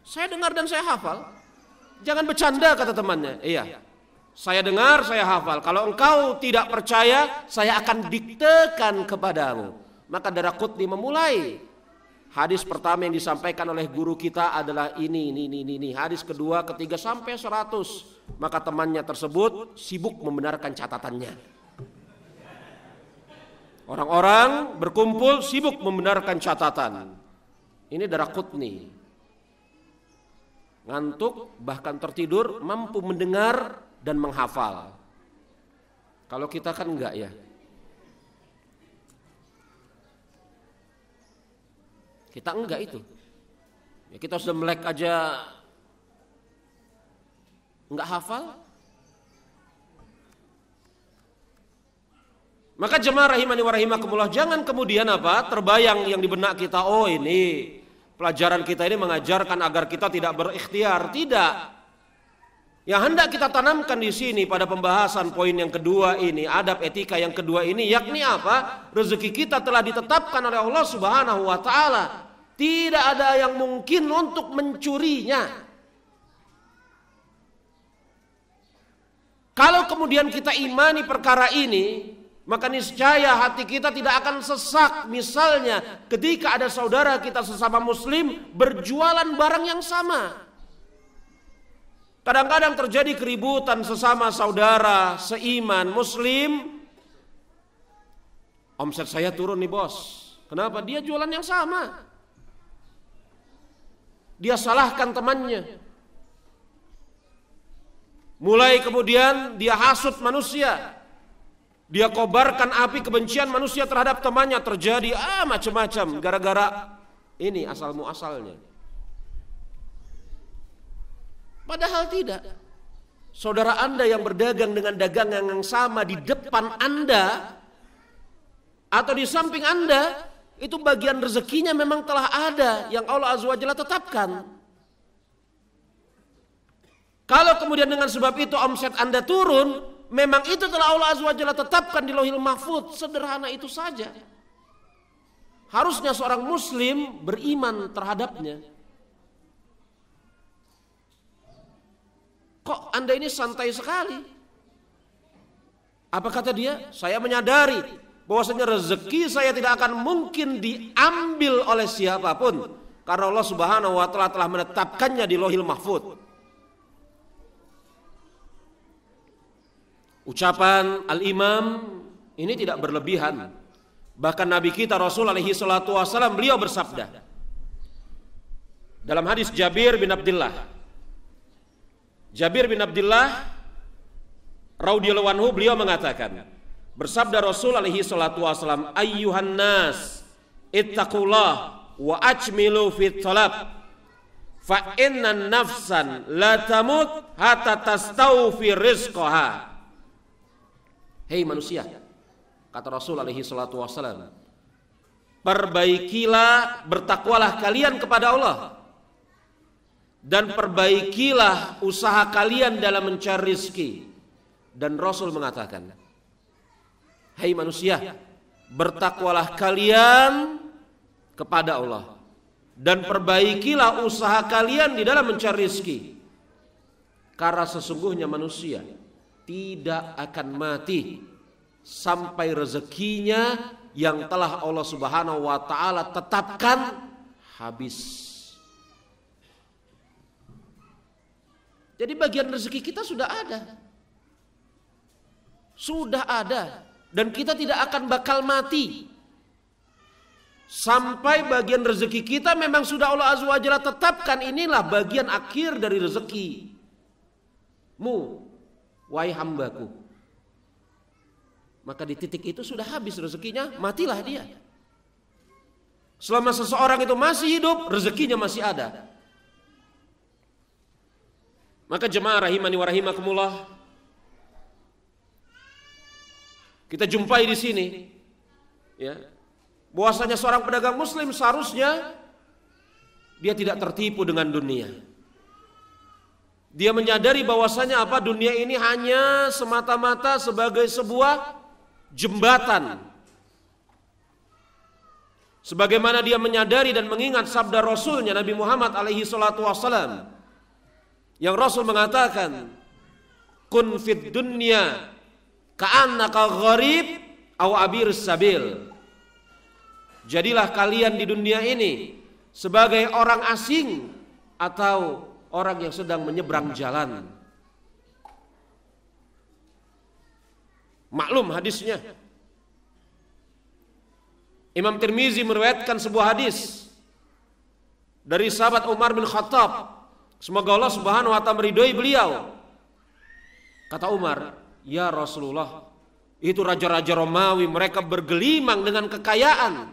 "Saya dengar dan saya hafal." "Jangan bercanda," kata temannya. "Iya, saya dengar, saya hafal. Kalau engkau tidak percaya, saya akan diktekan kepadamu." Maka Daraqutni memulai. Hadis pertama yang disampaikan oleh guru kita adalah ini. Hadis kedua, ketiga, sampai 100. Maka temannya tersebut sibuk membenarkan catatannya. Orang-orang berkumpul sibuk membenarkan catatan. Ini Daraqutni. Ngantuk, bahkan tertidur, mampu mendengar dan menghafal. Kalau kita kan enggak ya. Kita enggak itu. Ya, kita sudah melek aja enggak hafal. Maka jemaah rahimani wa rahimakumullah, jangan kemudian terbayang yang di benak kita, oh ini pelajaran kita ini mengajarkan agar kita tidak berikhtiar. Tidak. Yang hendak kita tanamkan di sini pada pembahasan poin yang kedua ini, adab etika yang kedua ini, yakni apa? Rezeki kita telah ditetapkan oleh Allah Subhanahu wa Ta'ala. Tidak ada yang mungkin untuk mencurinya. Kalau kemudian kita imani perkara ini, maka niscaya hati kita tidak akan sesak. Misalnya ketika ada saudara kita sesama muslim berjualan barang yang sama. Kadang-kadang terjadi keributan sesama saudara seiman muslim. Omset saya turun nih bos. Kenapa? Dia jualan yang sama. Dia salahkan temannya. Mulai kemudian dia hasut manusia. Dia kobarkan api kebencian manusia terhadap temannya. Terjadi macam-macam gara-gara ini asal muasalnya. Padahal tidak. Saudara Anda yang berdagang dengan dagangan yang sama di depan Anda atau di samping Anda, itu bagian rezekinya memang telah ada yang Allah Azza wa Jalla tetapkan. Kalau kemudian dengan sebab itu omset Anda turun, memang itu telah Allah Azza wa Jalla tetapkan di Lauhil Mahfuz. Sederhana itu saja. Harusnya seorang muslim beriman terhadapnya. Kok Anda ini santai sekali? Apa kata dia? Saya menyadari bahwasanya rezeki saya tidak akan mungkin diambil oleh siapapun, karena Allah Subhanahu wa Ta'ala telah menetapkannya di Lauhil Mahfuz. Ucapan Al-Imam ini tidak berlebihan. Bahkan Nabi kita Rasul alaihi salatu wasallam, beliau bersabda dalam hadis Jabir bin Abdullah radhiyallahu anhu, beliau mengatakan, bersabda Rasul alaihi salatu wasallam, ayyuhan nas ittaqullah wa ajmilu fit talab fa inna nafsan la tamut hatta tastawfi rizqaha. Hei manusia, kata Rasul alaihi salatu wasallam, perbaikilah, bertakwalah kalian kepada Allah, dan perbaikilah usaha kalian dalam mencari rezeki. Dan Rasul mengatakan, hai manusia, bertakwalah kalian kepada Allah dan perbaikilah usaha kalian di dalam mencari rezeki. Karena sesungguhnya manusia tidak akan mati sampai rezekinya yang telah Allah Subhanahu wa taala tetapkan habis. Jadi bagian rezeki kita sudah ada. Sudah ada. Dan kita tidak akan bakal mati sampai bagian rezeki kita memang sudah Allah Azza wa Jalla tetapkan. Inilah bagian akhir dari rezekimu, wahai hambaku. Maka di titik itu sudah habis rezekinya, matilah dia. Selama seseorang itu masih hidup, rezekinya masih ada. Maka jemaah rahimani wa rahimakumullah, kita jumpai di sini, ya, bahwasanya seorang pedagang muslim seharusnya dia tidak tertipu dengan dunia. Dia menyadari bahwasanya apa, dunia ini hanya semata-mata sebagai sebuah jembatan. Sebagaimana dia menyadari dan mengingat sabda Rasulnya Nabi Muhammad alaihi salatu wassalam, yang Rasul mengatakan, kun fid dunya ka'annaka gharib aw abir sabil. Jadilah kalian di dunia ini sebagai orang asing atau orang yang sedang menyeberang jalan. Maklum hadisnya. Imam Tirmizi meriwayatkan sebuah hadis dari sahabat Umar bin Khattab, semoga Allah Subhanahu wa taala meridhoi beliau. Kata Umar, ya Rasulullah, itu raja-raja Romawi, mereka bergelimang dengan kekayaan,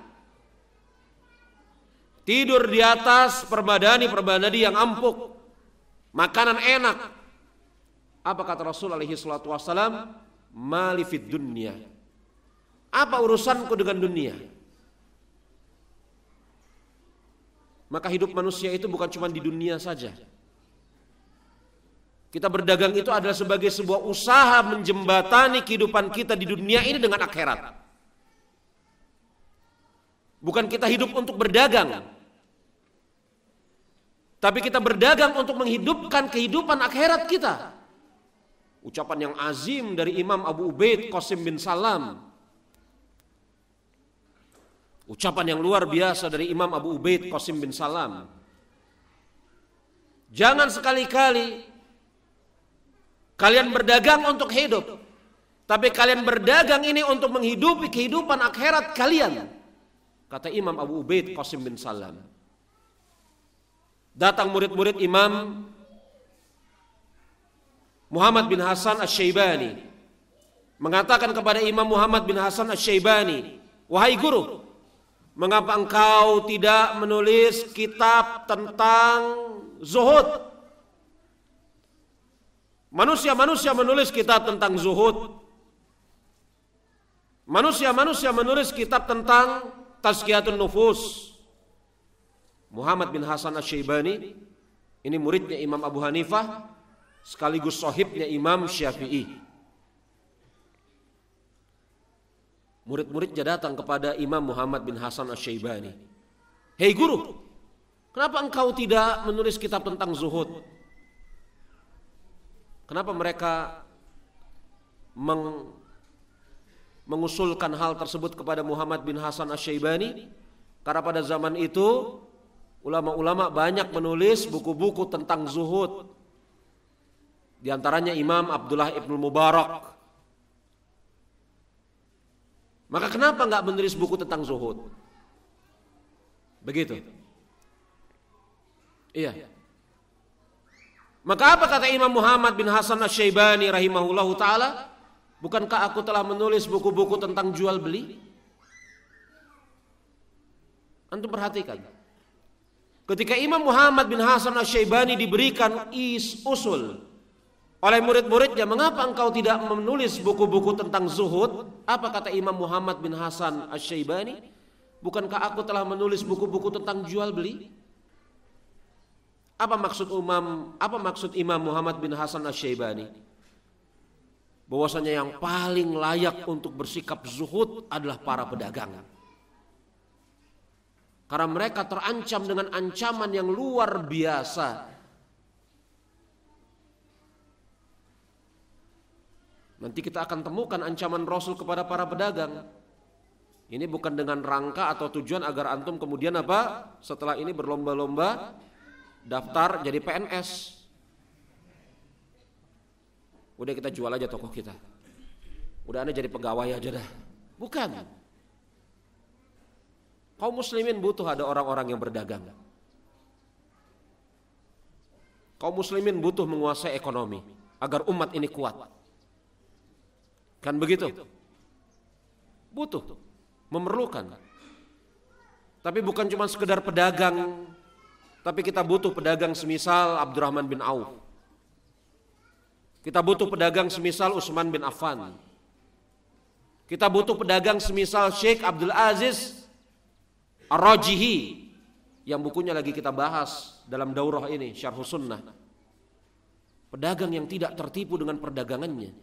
tidur di atas perbadani yang empuk, makanan enak. Apa kata Rasul alaihi salatu wassalam? Mali fid dunya. Apa urusanku dengan dunia? Maka hidup manusia itu bukan cuma di dunia saja. Kita berdagang itu adalah sebagai sebuah usaha menjembatani kehidupan kita di dunia ini dengan akhirat. Bukan kita hidup untuk berdagang, tapi kita berdagang untuk menghidupkan kehidupan akhirat kita. Ucapan yang azim dari Imam Abu Ubaid Qasim bin Salam. Ucapan yang luar biasa dari Imam Abu Ubaid Qasim bin Salam. Jangan sekali-kali kalian berdagang untuk hidup, tapi kalian berdagang ini untuk menghidupi kehidupan akhirat kalian. Kata Imam Abu Ubaid Qasim bin Salam. Datang murid-murid Imam Muhammad bin Hasan Asy-Syaibani, mengatakan kepada Imam Muhammad bin Hasan Asy-Syaibani, wahai guru, mengapa engkau tidak menulis kitab tentang zuhud? Manusia-manusia menulis kitab tentang zuhud. Manusia-manusia menulis kitab tentang tazkiyatun nufus. Muhammad bin Hasan Asy-Syaibani ini muridnya Imam Abu Hanifah sekaligus sahibnya Imam Syafi'i. Murid-muridnya datang kepada Imam Muhammad bin Hasan Asy-Syaibani. Hei guru, kenapa engkau tidak menulis kitab tentang zuhud? Kenapa mereka mengusulkan hal tersebut kepada Muhammad bin Hasan Asy-Syaibani? Karena pada zaman itu ulama-ulama banyak menulis buku-buku tentang zuhud. Di antaranya Imam Abdullah ibn Mubarak. Maka kenapa enggak menulis buku tentang zuhud? Begitu. Iya. Maka apa kata Imam Muhammad bin Hasan Asy-Syaibani rahimahullahu ta'ala? Bukankah aku telah menulis buku-buku tentang jual beli? Antum perhatikan. Ketika Imam Muhammad bin Hasan Asy-Syaibani diberikan usul oleh murid-muridnya, mengapa engkau tidak menulis buku-buku tentang zuhud? Apa kata Imam Muhammad bin Hasan Asy-Syaibani? Bukankah aku telah menulis buku-buku tentang jual beli? Apa maksud Imam Muhammad bin Hasan Asy-Syaibani? Bahwasanya yang paling layak untuk bersikap zuhud adalah para pedagang. Karena mereka terancam dengan ancaman yang luar biasa. Nanti kita akan temukan ancaman Rasul kepada para pedagang. Ini bukan dengan rangka atau tujuan agar antum kemudian apa? Setelah ini berlomba-lomba daftar jadi PNS. Udah kita jual aja toko kita. Udah Anda jadi pegawai aja dah. Bukan. Kaum muslimin butuh ada orang-orang yang berdagang. Kaum muslimin butuh menguasai ekonomi agar umat ini kuat. Kan begitu? Butuh, memerlukan. Tapi bukan cuma sekedar pedagang, tapi kita butuh pedagang semisal Abdurrahman bin Auf. Kita butuh pedagang semisal Utsman bin Affan. Kita butuh pedagang semisal Syekh Abdul Aziz Ar-Rajihi yang bukunya lagi kita bahas dalam daurah ini, Syarhus Sunnah. Pedagang yang tidak tertipu dengan perdagangannya,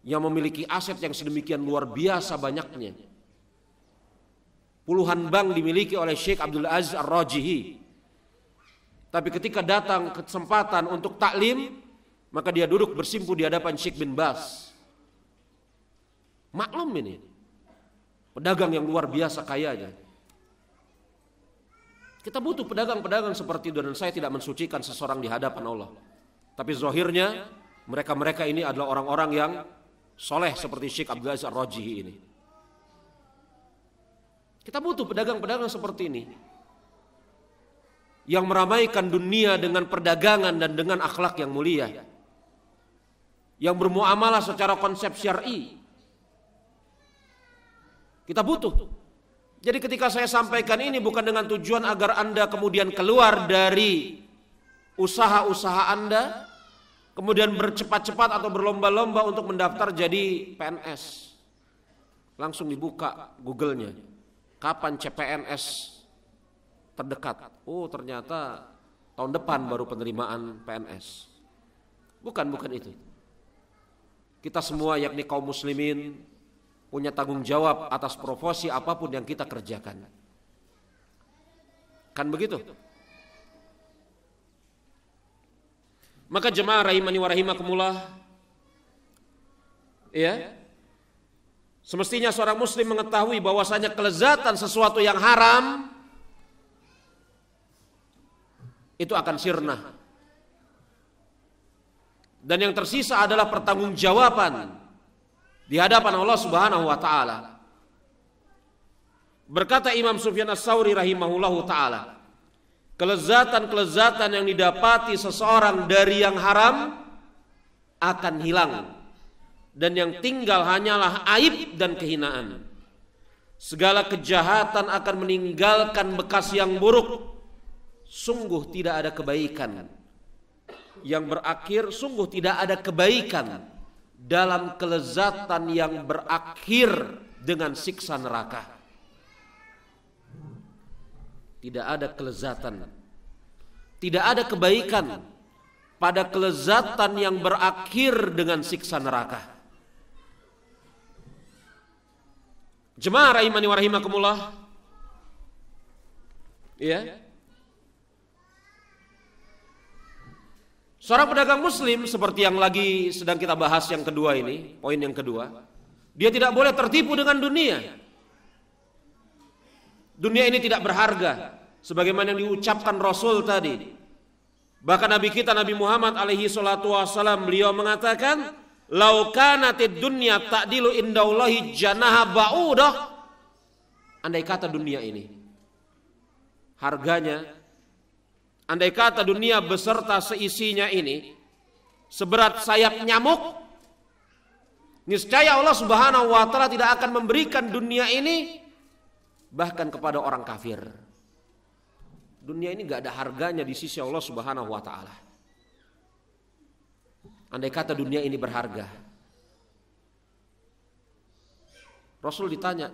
yang memiliki aset yang sedemikian luar biasa banyaknya. Puluhan bank dimiliki oleh Syekh Abdul Aziz Ar-Rajihi. Tapi ketika datang kesempatan untuk taklim, maka dia duduk bersimpu di hadapan Syekh bin Baz. Maklum ini, pedagang yang luar biasa kayanya. Kita butuh pedagang-pedagang seperti itu, dan saya tidak mensucikan seseorang di hadapan Allah. Tapi zahirnya mereka-mereka ini adalah orang-orang yang soleh seperti Syekh Abdul Aziz Ar-Rajihi ini. Kita butuh pedagang-pedagang seperti ini yang meramaikan dunia dengan perdagangan dan dengan akhlak yang mulia, yang bermuamalah secara konsep syar'i. Kita butuh. Jadi ketika saya sampaikan ini bukan dengan tujuan agar Anda kemudian keluar dari usaha-usaha Anda, kemudian bercepat-cepat atau berlomba-lomba untuk mendaftar jadi PNS. Langsung dibuka Google-nya. Kapan CPNS terdekat? Oh, ternyata tahun depan baru penerimaan PNS. Bukan itu. Kita semua yakni kaum muslimin punya tanggung jawab atas profesi apapun yang kita kerjakan. Kan begitu? Maka jemaah rahimani wa rahimakumullah, ya, semestinya seorang muslim mengetahui bahwasanya kelezatan sesuatu yang haram itu akan sirna. Dan yang tersisa adalah pertanggungjawaban di hadapan Allah Subhanahu wa taala. Berkata Imam Sufyan Ats-Tsauri rahimahullahu taala, kelezatan-kelezatan yang didapati seseorang dari yang haram akan hilang, dan yang tinggal hanyalah aib dan kehinaan. Segala kejahatan akan meninggalkan bekas yang buruk. Sungguh tidak ada kebaikan yang berakhir, sungguh tidak ada kebaikan dalam kelezatan yang berakhir dengan siksa neraka. Tidak ada kelezatan, tidak ada kebaikan pada kelezatan yang berakhir dengan siksa neraka. Jemaah rahimani wa rahimakumullah, ya, seorang pedagang muslim seperti yang lagi sedang kita bahas yang kedua ini, poin yang kedua, dia tidak boleh tertipu dengan dunia. Dunia ini tidak berharga, sebagaimana yang diucapkan Rasul tadi. Bahkan Nabi kita Nabi Muhammad alaihi salatu wassalam, beliau mengatakan, "Lau kanatid dunya ta'dilu indallahi janaha ba'udah." Andai kata dunia ini harganya, andai kata dunia beserta seisinya ini seberat sayap nyamuk, niscaya Allah Subhanahu wa taala tidak akan memberikan dunia ini bahkan kepada orang kafir. Dunia ini gak ada harganya di sisi Allah Subhanahu wa taala. Andai kata dunia ini berharga. Rasul ditanya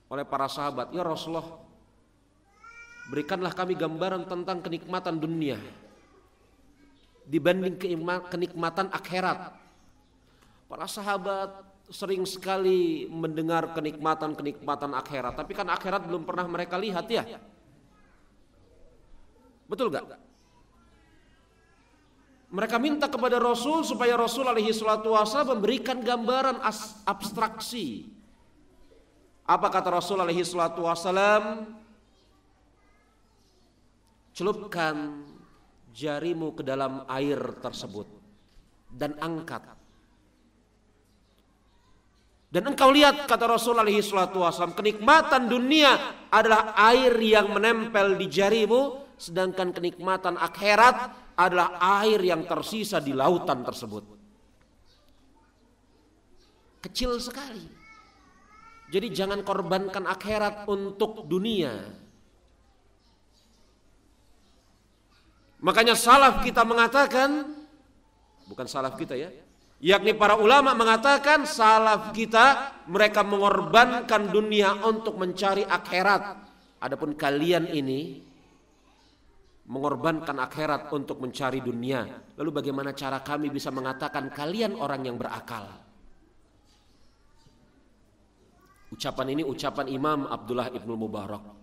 oleh para sahabat, "Ya Rasulullah, berikanlah kami gambaran tentang kenikmatan dunia dibanding kenikmatan akhirat. Para sahabat sering sekali mendengar kenikmatan akhirat, tapi kan akhirat belum pernah mereka lihat ya. Betul gak? Mereka minta kepada Rasul supaya Rasul alaihi salatu wasallam memberikan gambaran abstraksi. Apa kata Rasul alaihi salatu wasallam? Celupkan jarimu ke dalam air tersebut dan angkat. Dan engkau lihat, kata Rasul alaihi salatu wasallam, kenikmatan dunia adalah air yang menempel di jarimu, sedangkan kenikmatan akhirat adalah air yang tersisa di lautan tersebut. Kecil sekali. Jadi jangan korbankan akhirat untuk dunia. Makanya salaf kita mengatakan, bukan salaf kita ya, yakni para ulama mengatakan salaf kita mereka mengorbankan dunia untuk mencari akhirat. Adapun kalian ini mengorbankan akhirat untuk mencari dunia. Lalu bagaimana cara kami bisa mengatakan kalian orang yang berakal? Ucapan ini ucapan Imam Abdullah ibnu Mubarak.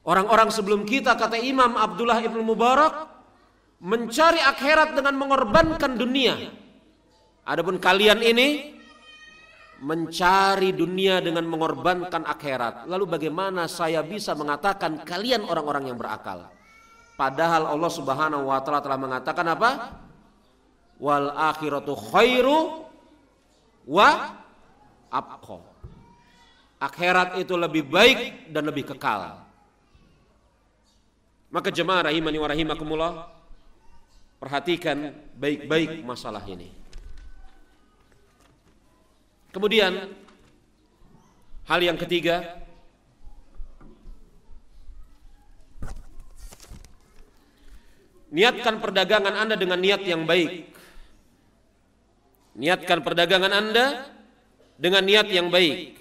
Orang-orang sebelum kita, kata Imam Abdullah ibnu Mubarak, mencari akhirat dengan mengorbankan dunia. Adapun kalian ini mencari dunia dengan mengorbankan akhirat. Lalu bagaimana saya bisa mengatakan kalian orang-orang yang berakal? Padahal Allah Subhanahu wa taala telah mengatakan apa? Wal akhiratu khairu wa abqa. Akhirat itu lebih baik dan lebih kekal. Maka jemaah rahimani wa rahimakumullah, perhatikan baik-baik masalah ini. Kemudian hal yang ketiga, niatkan perdagangan Anda dengan niat yang baik. Niatkan perdagangan Anda dengan niat yang baik.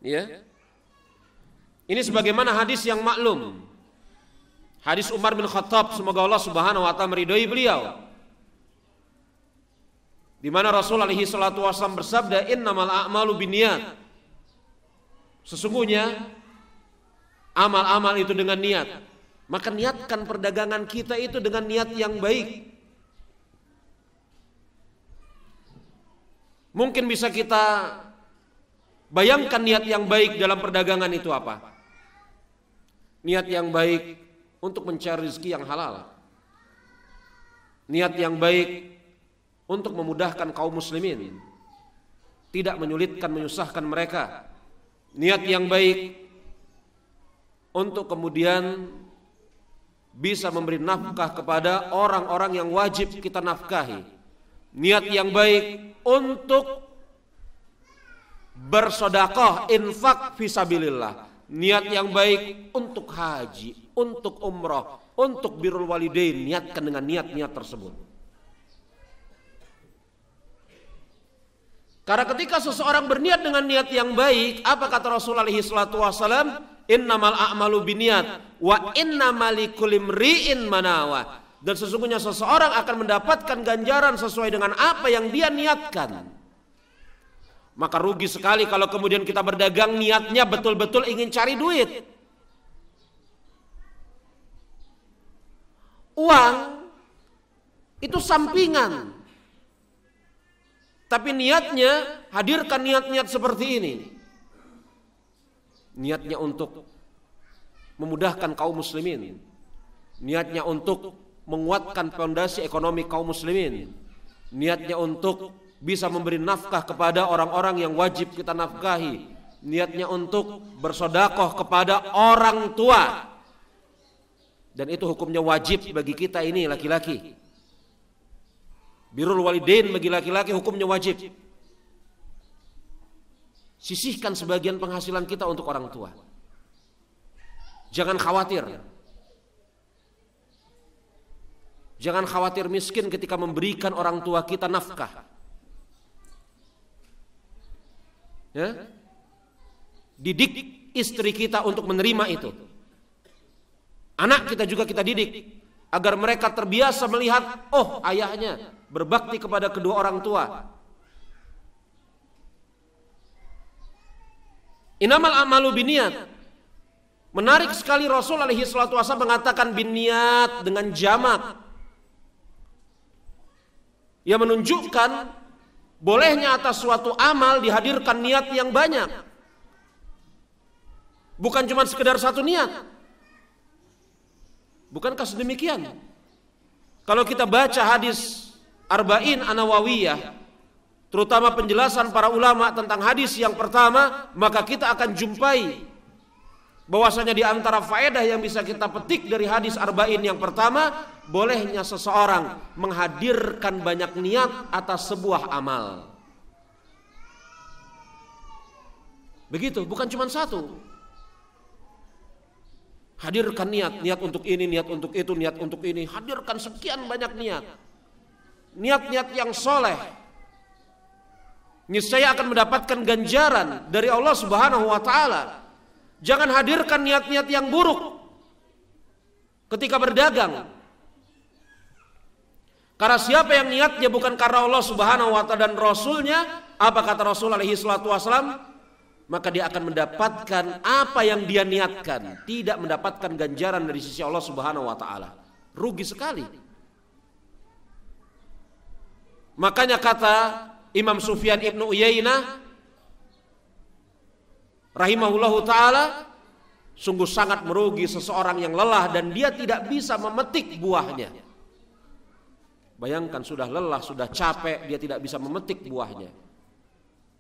Ya. Ini sebagaimana hadis yang maklum. Hadis Umar bin Khattab, semoga Allah Subhanahu wa taala meridhai beliau. Di mana Rasul alaihi salatu wasallam bersabda, innamal a'malu binniyat. Sesungguhnya amal-amal itu dengan niat. Maka niatkan perdagangan kita itu dengan niat yang baik. Mungkin bisa kita bayangkan niat yang baik dalam perdagangan itu apa? Niat yang baik untuk mencari rezeki yang halal. Niat yang baik untuk memudahkan kaum muslimin, tidak menyulitkan, menyusahkan mereka. Niat yang baik untuk kemudian bisa memberi nafkah kepada orang-orang yang wajib kita nafkahi. Niat yang baik untuk bersedekah, infak fisabilillah. Niat yang baik untuk haji, untuk umrah, untuk birrul walidain. Niatkan dengan niat-niat tersebut. Karena ketika seseorang berniat dengan niat yang baik, apa kata Rasulullah SAW? Innamal a'malu binniyat wa innamal likulli imri'in ma nawa. Dan sesungguhnya seseorang akan mendapatkan ganjaran sesuai dengan apa yang dia niatkan. Maka rugi sekali kalau kemudian kita berdagang niatnya betul-betul ingin cari duit. Uang itu sampingan. Tapi niatnya, hadirkan niat-niat seperti ini. Niatnya untuk memudahkan kaum muslimin. Niatnya untuk menguatkan fondasi ekonomi kaum muslimin. Niatnya untuk bisa memberi nafkah kepada orang-orang yang wajib kita nafkahi. Niatnya untuk bersedekah kepada orang tua. Dan itu hukumnya wajib bagi kita ini laki-laki. Birrul walidain bagi laki-laki hukumnya wajib. Sisihkan sebagian penghasilan kita untuk orang tua. Jangan khawatir. Jangan khawatir miskin ketika memberikan orang tua kita nafkah. Ya? didik istri kita untuk menerima itu. Anak kita juga kita didik agar mereka terbiasa melihat, oh ayahnya berbakti kepada kedua orang tua. Innamal a'malu binniyat. Menarik sekali Rasul alaihi salatu wasallam mengatakan binniyat dengan jamak. Yang menunjukkan bolehnya atas suatu amal dihadirkan niat yang banyak. Bukan cuma sekedar satu niat. Bukankah sedemikian? Kalau kita baca hadis Arba'in An-Nawawiyah, terutama penjelasan para ulama tentang hadis yang pertama, maka kita akan jumpai bahwasanya di antara faedah yang bisa kita petik dari hadis Arba'in yang pertama, bolehnya seseorang menghadirkan banyak niat atas sebuah amal. Begitu, bukan cuma satu. Hadirkan niat untuk ini, niat untuk itu, niat untuk ini. Hadirkan sekian banyak niat. Niat-niat yang soleh. Niscaya akan mendapatkan ganjaran dari Allah Subhanahu wa ta'ala. Jangan hadirkan niat-niat yang buruk ketika berdagang. Karena siapa yang niatnya bukan karena Allah Subhanahu wa ta'ala dan Rasulnya, apa kata Rasul alaihi salatu wasallam? Maka dia akan mendapatkan apa yang dia niatkan, tidak mendapatkan ganjaran dari sisi Allah Subhanahu wa ta'ala. Rugi sekali. Makanya kata Imam Sufyan ibnu Uyainah rahimahullahu ta'ala, sungguh sangat merugi seseorang yang lelah dan dia tidak bisa memetik buahnya. Bayangkan sudah lelah, sudah capek, dia tidak bisa memetik buahnya.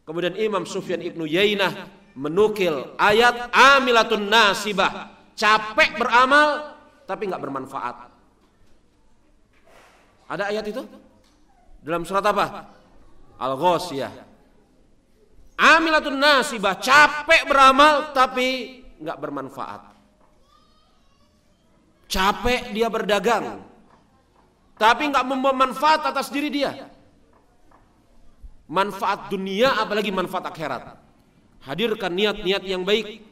Kemudian Imam Sufyan ibnu Uyainah menukil ayat amilatun nasibah, capek beramal tapi nggak bermanfaat. Ada ayat itu dalam surat apa? Al-Ghasyiyah. Amilatun nasibah, capek beramal tapi nggak bermanfaat. Capek dia berdagang tapi nggak membawa manfaat atas diri dia. Manfaat dunia apalagi manfaat akhirat. Hadirkan niat-niat yang baik.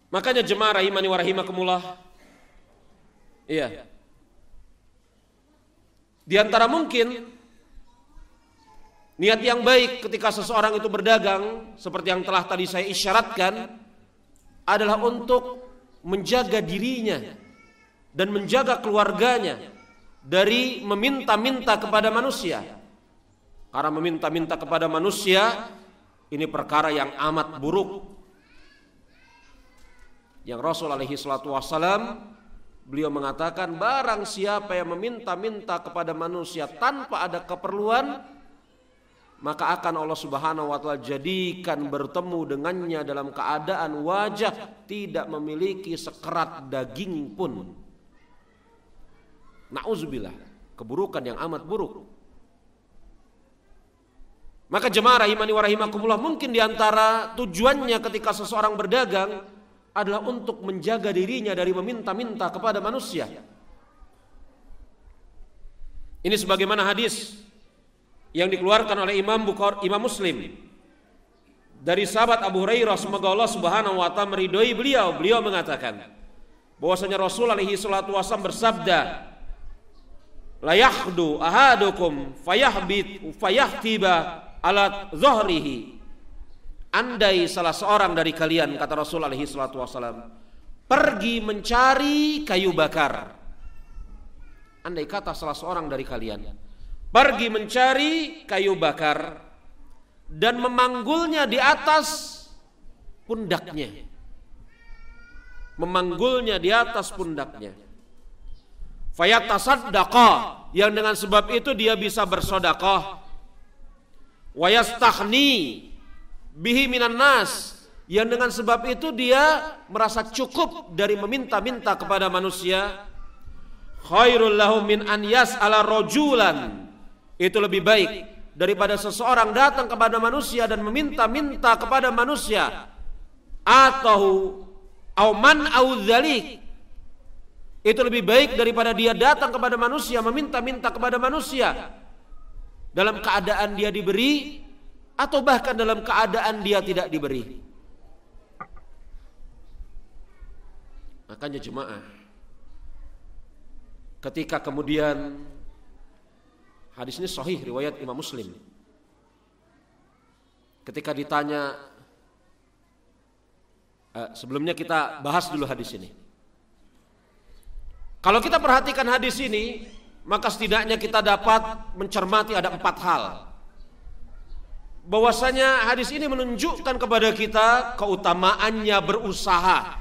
Makanya jemaah rahimani wa rahimakumullah. Iya. Di antara mungkin niat yang baik ketika seseorang itu berdagang seperti yang telah tadi saya isyaratkan adalah untuk menjaga dirinya dan menjaga keluarganya dari meminta-minta kepada manusia. Karena meminta-minta kepada manusia ini perkara yang amat buruk. Yang Rasul alaihi salatu wassalam beliau mengatakan, barang siapa yang meminta-minta kepada manusia tanpa ada keperluan, maka akan Allah Subhanahu wa ta'ala jadikan bertemu dengannya dalam keadaan wajah tidak memiliki sekerat daging pun. Na'udzubillah, keburukan yang amat buruk. Maka jemaah rahimani wa rahimakumullah, mungkin diantara tujuannya ketika seseorang berdagang adalah untuk menjaga dirinya dari meminta-minta kepada manusia. Ini sebagaimana hadis yang dikeluarkan oleh Imam Muslim dari sahabat Abu Hurairah, semoga Allah Subhanahu wa ta'ala meridhoi beliau. Beliau mengatakan bahwasanya Rasul alaihi salatu wasallam bersabda, la yakhdu ahadukum fayahtiba ala dhahrihi. Andai salah seorang dari kalian, kata Rasul alaihi salatu wasallam, pergi mencari kayu bakar. Andai kata salah seorang dari kalian pergi mencari kayu bakar dan memanggulnya di atas pundaknya. Memanggulnya di atas pundaknya. Fayatasaddaqa, yang dengan sebab itu dia bisa bersedekah. Wa yastaghni bihi minan nas, yang dengan sebab itu dia merasa cukup dari meminta-minta kepada manusia. Khairul lahu min an yas'ala rajulan, itu lebih baik daripada seseorang datang kepada manusia dan meminta-minta kepada manusia. Atau man au dzalik, itu lebih baik daripada dia datang kepada manusia, meminta-minta kepada manusia dalam keadaan dia diberi atau bahkan dalam keadaan dia tidak diberi. Makanya jemaah, ketika kemudian hadis ini sahih riwayat Imam Muslim, ketika ditanya, sebelumnya kita bahas dulu hadis ini. Kalau kita perhatikan hadis ini, maka setidaknya kita dapat mencermati ada 4 hal. Bahwasanya hadis ini menunjukkan kepada kita keutamaannya berusaha,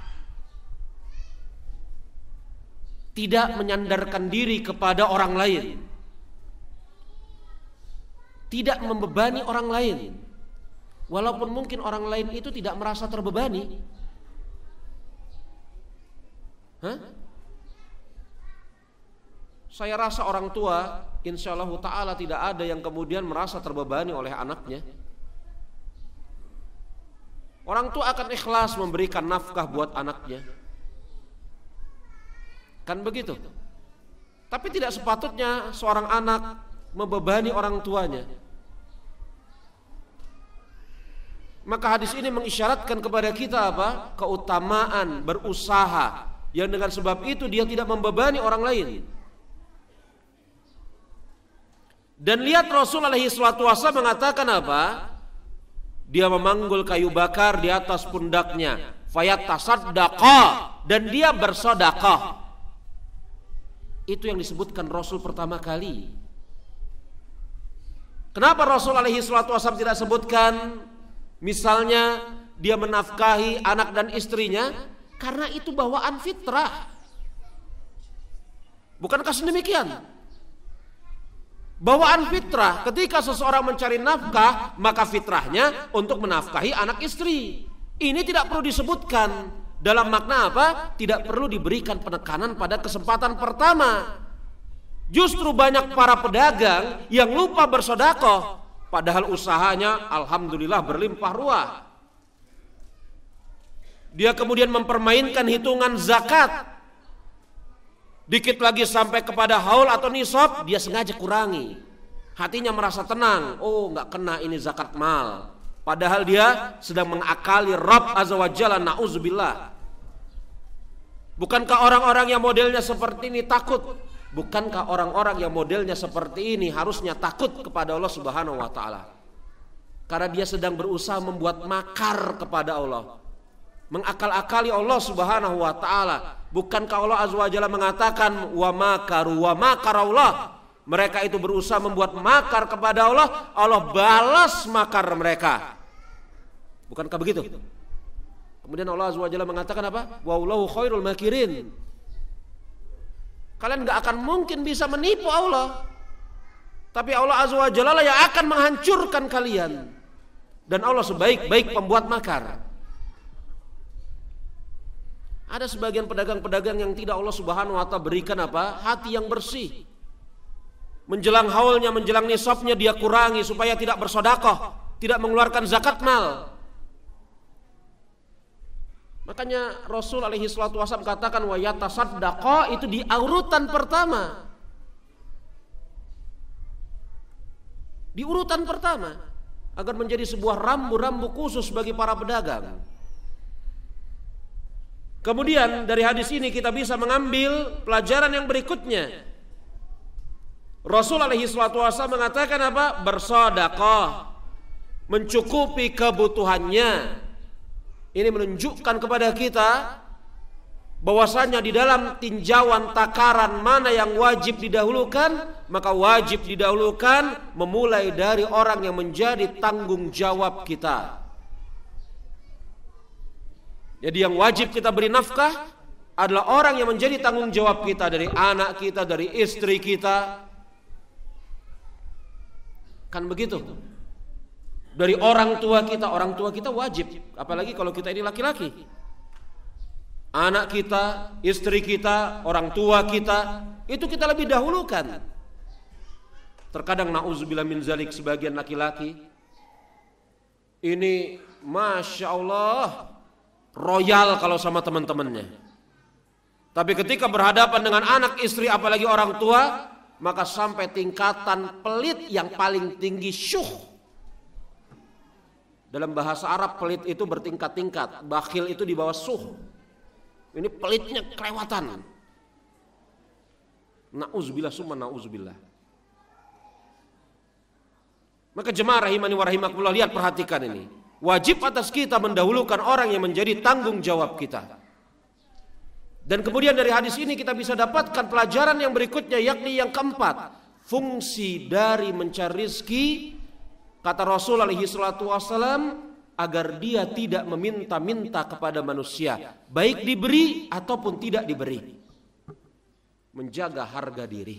tidak menyandarkan diri kepada orang lain, tidak membebani orang lain, walaupun mungkin orang lain itu tidak merasa terbebani. Saya rasa orang tua insyaallah ta'ala tidak ada yang kemudian merasa terbebani oleh anaknya. Orang tua akan ikhlas memberikan nafkah buat anaknya, kan begitu. Tapi tidak sepatutnya seorang anak membebani orang tuanya. Maka hadis ini mengisyaratkan kepada kita apa? Keutamaan berusaha, yang dengan sebab itu dia tidak membebani orang lain. Dan lihat Rasul alaihi salatu wasallam mengatakan apa? Dia memanggul kayu bakar di atas pundaknya, fayatasaddaqa, dan dia bersedekah. Itu yang disebutkan Rasul pertama kali. Kenapa Rasul alaihi salatu wasallam tidak sebutkan misalnya dia menafkahi anak dan istrinya? Karena itu bawaan fitrah. Bukankah demikian? Bawaan fitrah, ketika seseorang mencari nafkah, maka fitrahnya untuk menafkahi anak istri. Ini tidak perlu disebutkan. Dalam makna apa? Tidak perlu diberikan penekanan pada kesempatan pertama. Justru banyak para pedagang yang lupa bersedekah, padahal usahanya alhamdulillah berlimpah ruah. Dia kemudian mempermainkan hitungan zakat. Dikit lagi sampai kepada haul atau nisab, dia sengaja kurangi. Hatinya merasa tenang, oh nggak kena ini zakat mal. Padahal dia sedang mengakali Rabb Azza wa Jalla, na'udzubillah. Bukankah orang-orang yang modelnya seperti ini takut? Bukankah orang-orang yang modelnya seperti ini harusnya takut kepada Allah Subhanahu wa Ta'ala? Karena dia sedang berusaha membuat makar kepada Allah, mengakal-akali Allah Subhanahu wa Ta'ala. Bukankah Allah Azza wa Jalla mengatakan wa makaru wa makarallah? Mereka itu berusaha membuat makar kepada Allah, Allah balas makar mereka. Bukankah begitu? Kemudian Allah Azza wa Jalla mengatakan apa? Wallahu khairul makirin. Kalian gak akan mungkin bisa menipu Allah, tapi Allah Azza wa Jalla yang akan menghancurkan kalian. Dan Allah sebaik-baik pembuat makar. Ada sebagian pedagang-pedagang yang tidak Allah Subhanahu wa Ta'ala berikan apa? Hati yang bersih. Menjelang haulnya, menjelang nisabnya dia kurangi supaya tidak bersedekah, tidak mengeluarkan zakat mal. Makanya Rasul alaihi salatu wasallam katakan wa yatasaddaqa, itu di urutan pertama. Di urutan pertama, agar menjadi sebuah rambu-rambu khusus bagi para pedagang. Kemudian dari hadis ini kita bisa mengambil pelajaran yang berikutnya. Rasul alaihi salatu wasallam mengatakan apa? Bersedekah, mencukupi kebutuhannya. Ini menunjukkan kepada kita bahwasanya di dalam tinjauan takaran mana yang wajib didahulukan, maka wajib didahulukan memulai dari orang yang menjadi tanggung jawab kita. Jadi yang wajib kita beri nafkah adalah orang yang menjadi tanggung jawab kita, dari anak kita, dari istri kita. Kan begitu. Dari orang tua kita wajib. Apalagi kalau kita ini laki-laki. Anak kita, istri kita, orang tua kita, itu kita lebih dahulukan. Terkadang na'udzubillah min zalik, sebagian laki-laki ini Masya Allah royal kalau sama teman-temannya, tapi ketika berhadapan dengan anak, istri, apalagi orang tua, maka sampai tingkatan pelit yang paling tinggi, syuh. Dalam bahasa Arab pelit itu bertingkat-tingkat. Bakhil itu di bawah suh. Ini pelitnya kelewatan. Na'udzubillah summa na'udzubillah. Maka jemaah rahimani wa rahimakumullah, lihat, perhatikan ini. Wajib atas kita mendahulukan orang yang menjadi tanggung jawab kita. Dan kemudian dari hadis ini kita bisa dapatkan pelajaran yang berikutnya, yakni yang keempat. Fungsi dari mencari rezeki, kata Rasul alaihi salatu wassalam, agar dia tidak meminta-minta kepada manusia, baik diberi ataupun tidak diberi. Menjaga harga diri,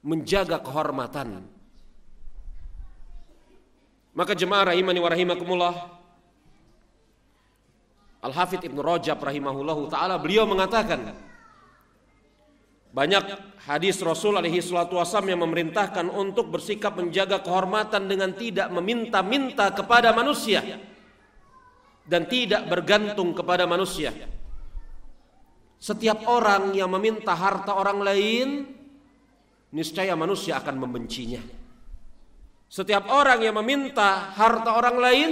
menjaga kehormatan. Maka jemaah rahimani wa rahimakumullah, Al-Hafidz Ibnu Rajab rahimahullahu ta'ala, beliau mengatakan, banyak hadis Rasul alaihi salatu wasallam yang memerintahkan untuk bersikap menjaga kehormatan dengan tidak meminta-minta kepada manusia dan tidak bergantung kepada manusia. Setiap orang yang meminta harta orang lain, niscaya manusia akan membencinya. Setiap orang yang meminta harta orang lain,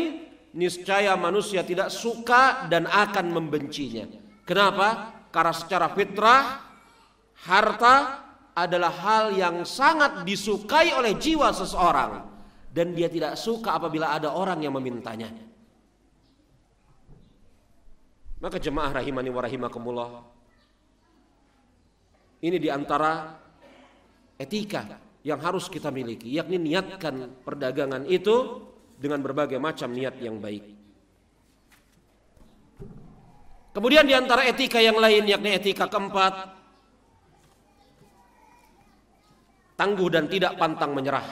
niscaya manusia tidak suka dan akan membencinya. Kenapa? Karena secara fitrah harta adalah hal yang sangat disukai oleh jiwa seseorang, dan dia tidak suka apabila ada orang yang memintanya. Maka jemaah rahimani wa rahimakumullah, ini diantara etika yang harus kita miliki, yakni niatkan perdagangan itu dengan berbagai macam niat yang baik. Kemudian diantara etika yang lain, yakni etika keempat, tangguh dan tidak pantang menyerah.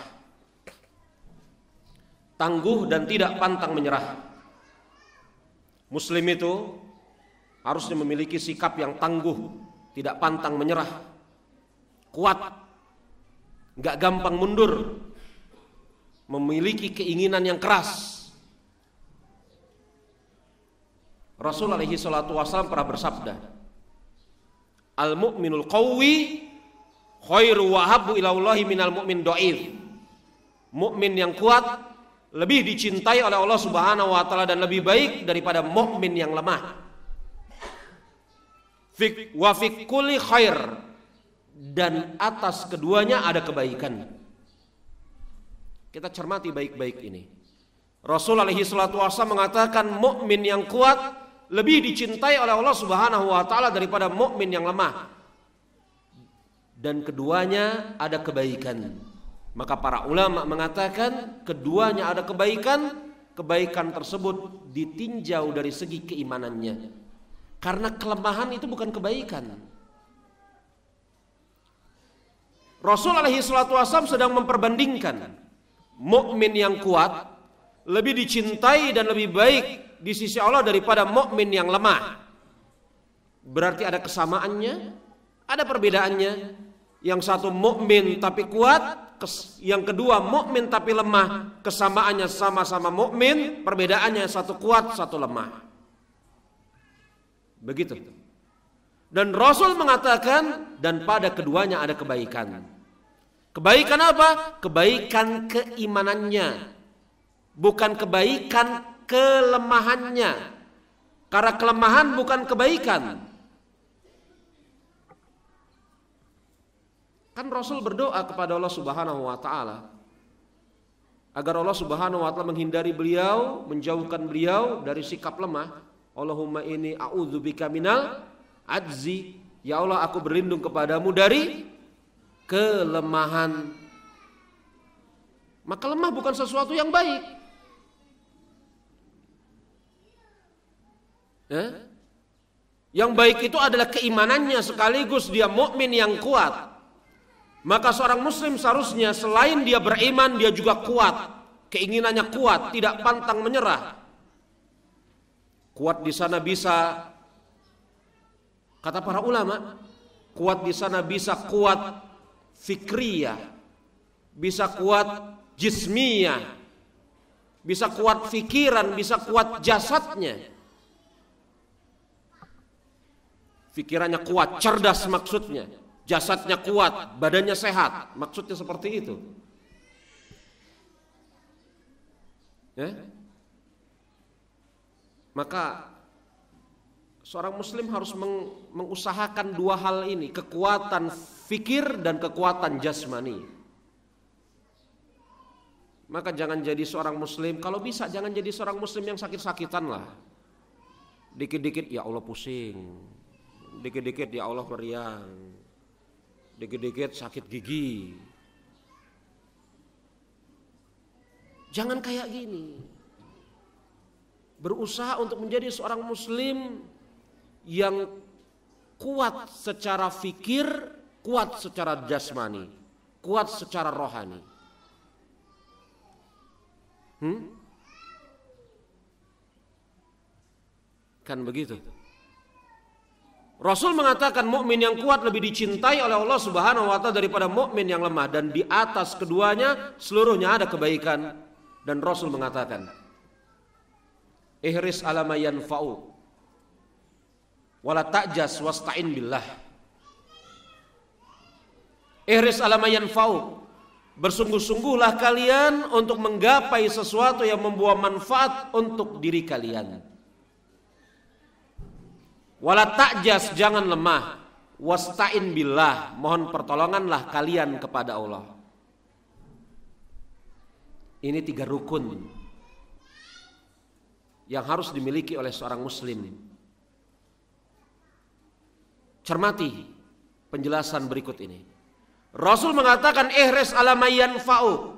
Tangguh dan tidak pantang menyerah. Muslim itu harusnya memiliki sikap yang tangguh, tidak pantang menyerah, kuat, gak gampang mundur, memiliki keinginan yang keras. Rasul alaihi salatu wasallam pernah bersabda, al-mu'minul qawwi khairu wa habbu ilallahi minal mu'min dhaif. Mukmin yang kuat lebih dicintai oleh Allah Subhanahu wa taala dan lebih baik daripada mukmin yang lemah. Wa fi kulli khair, dan atas keduanya ada kebaikan. Kita cermati baik-baik ini. Rasul alaihi salatu wasallam mengatakan mukmin yang kuat lebih dicintai oleh Allah Subhanahu wa taala daripada mukmin yang lemah. Dan keduanya ada kebaikan. Maka para ulama mengatakan keduanya ada kebaikan. Kebaikan tersebut ditinjau dari segi keimanannya. Karena kelemahan itu bukan kebaikan. Rasul alaihi salatu wasallam sedang memperbandingkan mukmin yang kuat lebih dicintai dan lebih baik di sisi Allah daripada mukmin yang lemah. Berarti ada kesamaannya, ada perbedaannya. Yang satu mukmin tapi kuat, yang kedua mukmin tapi lemah. Kesamaannya sama-sama mukmin, perbedaannya satu kuat, satu lemah. Begitu. Dan Rasul mengatakan, dan pada keduanya ada kebaikan. Kebaikan apa? Kebaikan keimanannya, bukan kebaikan kelemahannya. Karena kelemahan bukan kebaikan. Kan Rasul berdoa kepada Allah Subhanahu wa taala agar Allah Subhanahu wa taala menghindari beliau, menjauhkan beliau dari sikap lemah. Allahumma inni a'udzubika minal ajzi. Ya Allah, aku berlindung kepadamu dari kelemahan. Maka lemah bukan sesuatu yang baik. Yang baik itu adalah keimanannya sekaligus dia mukmin yang kuat. Maka seorang muslim seharusnya selain dia beriman, dia juga kuat. Keinginannya kuat, tidak pantang menyerah. Kuat di sana bisa, kata para ulama, kuat di sana bisa kuat fikriyah, bisa kuat jismiyah, bisa kuat fikiran, bisa kuat jasadnya. Fikirannya kuat, cerdas maksudnya. Jasadnya kuat, badannya sehat, maksudnya seperti itu. Ya? Maka seorang muslim harus mengusahakan dua hal ini, kekuatan fikir dan kekuatan jasmani. Maka jangan jadi seorang muslim, kalau bisa jangan jadi seorang muslim yang sakit-sakitan lah. Dikit-dikit ya Allah pusing, dikit-dikit ya Allah meriang, dikit-dikit sakit gigi. Jangan kayak gini. Berusaha untuk menjadi seorang muslim yang kuat secara fikir, kuat secara jasmani, kuat secara rohani. Kan begitu. Rasul mengatakan mukmin yang kuat lebih dicintai oleh Allah Subhanahu wa taala daripada mukmin yang lemah, dan di atas keduanya seluruhnya ada kebaikan. Dan Rasul mengatakan, ihris ala ma yanfa'u wala ta'jas wasta'in billah. Ihris ala ma yanfa'u, bersungguh-sungguhlah kalian untuk menggapai sesuatu yang membawa manfaat untuk diri kalian. Wala ta'jas, jangan lemah. Wasta'in billah, mohon pertolonganlah kalian kepada Allah. Ini 3 rukun yang harus dimiliki oleh seorang muslim. Cermati penjelasan berikut ini. Rasul mengatakan ihris ala ma yanfa'u,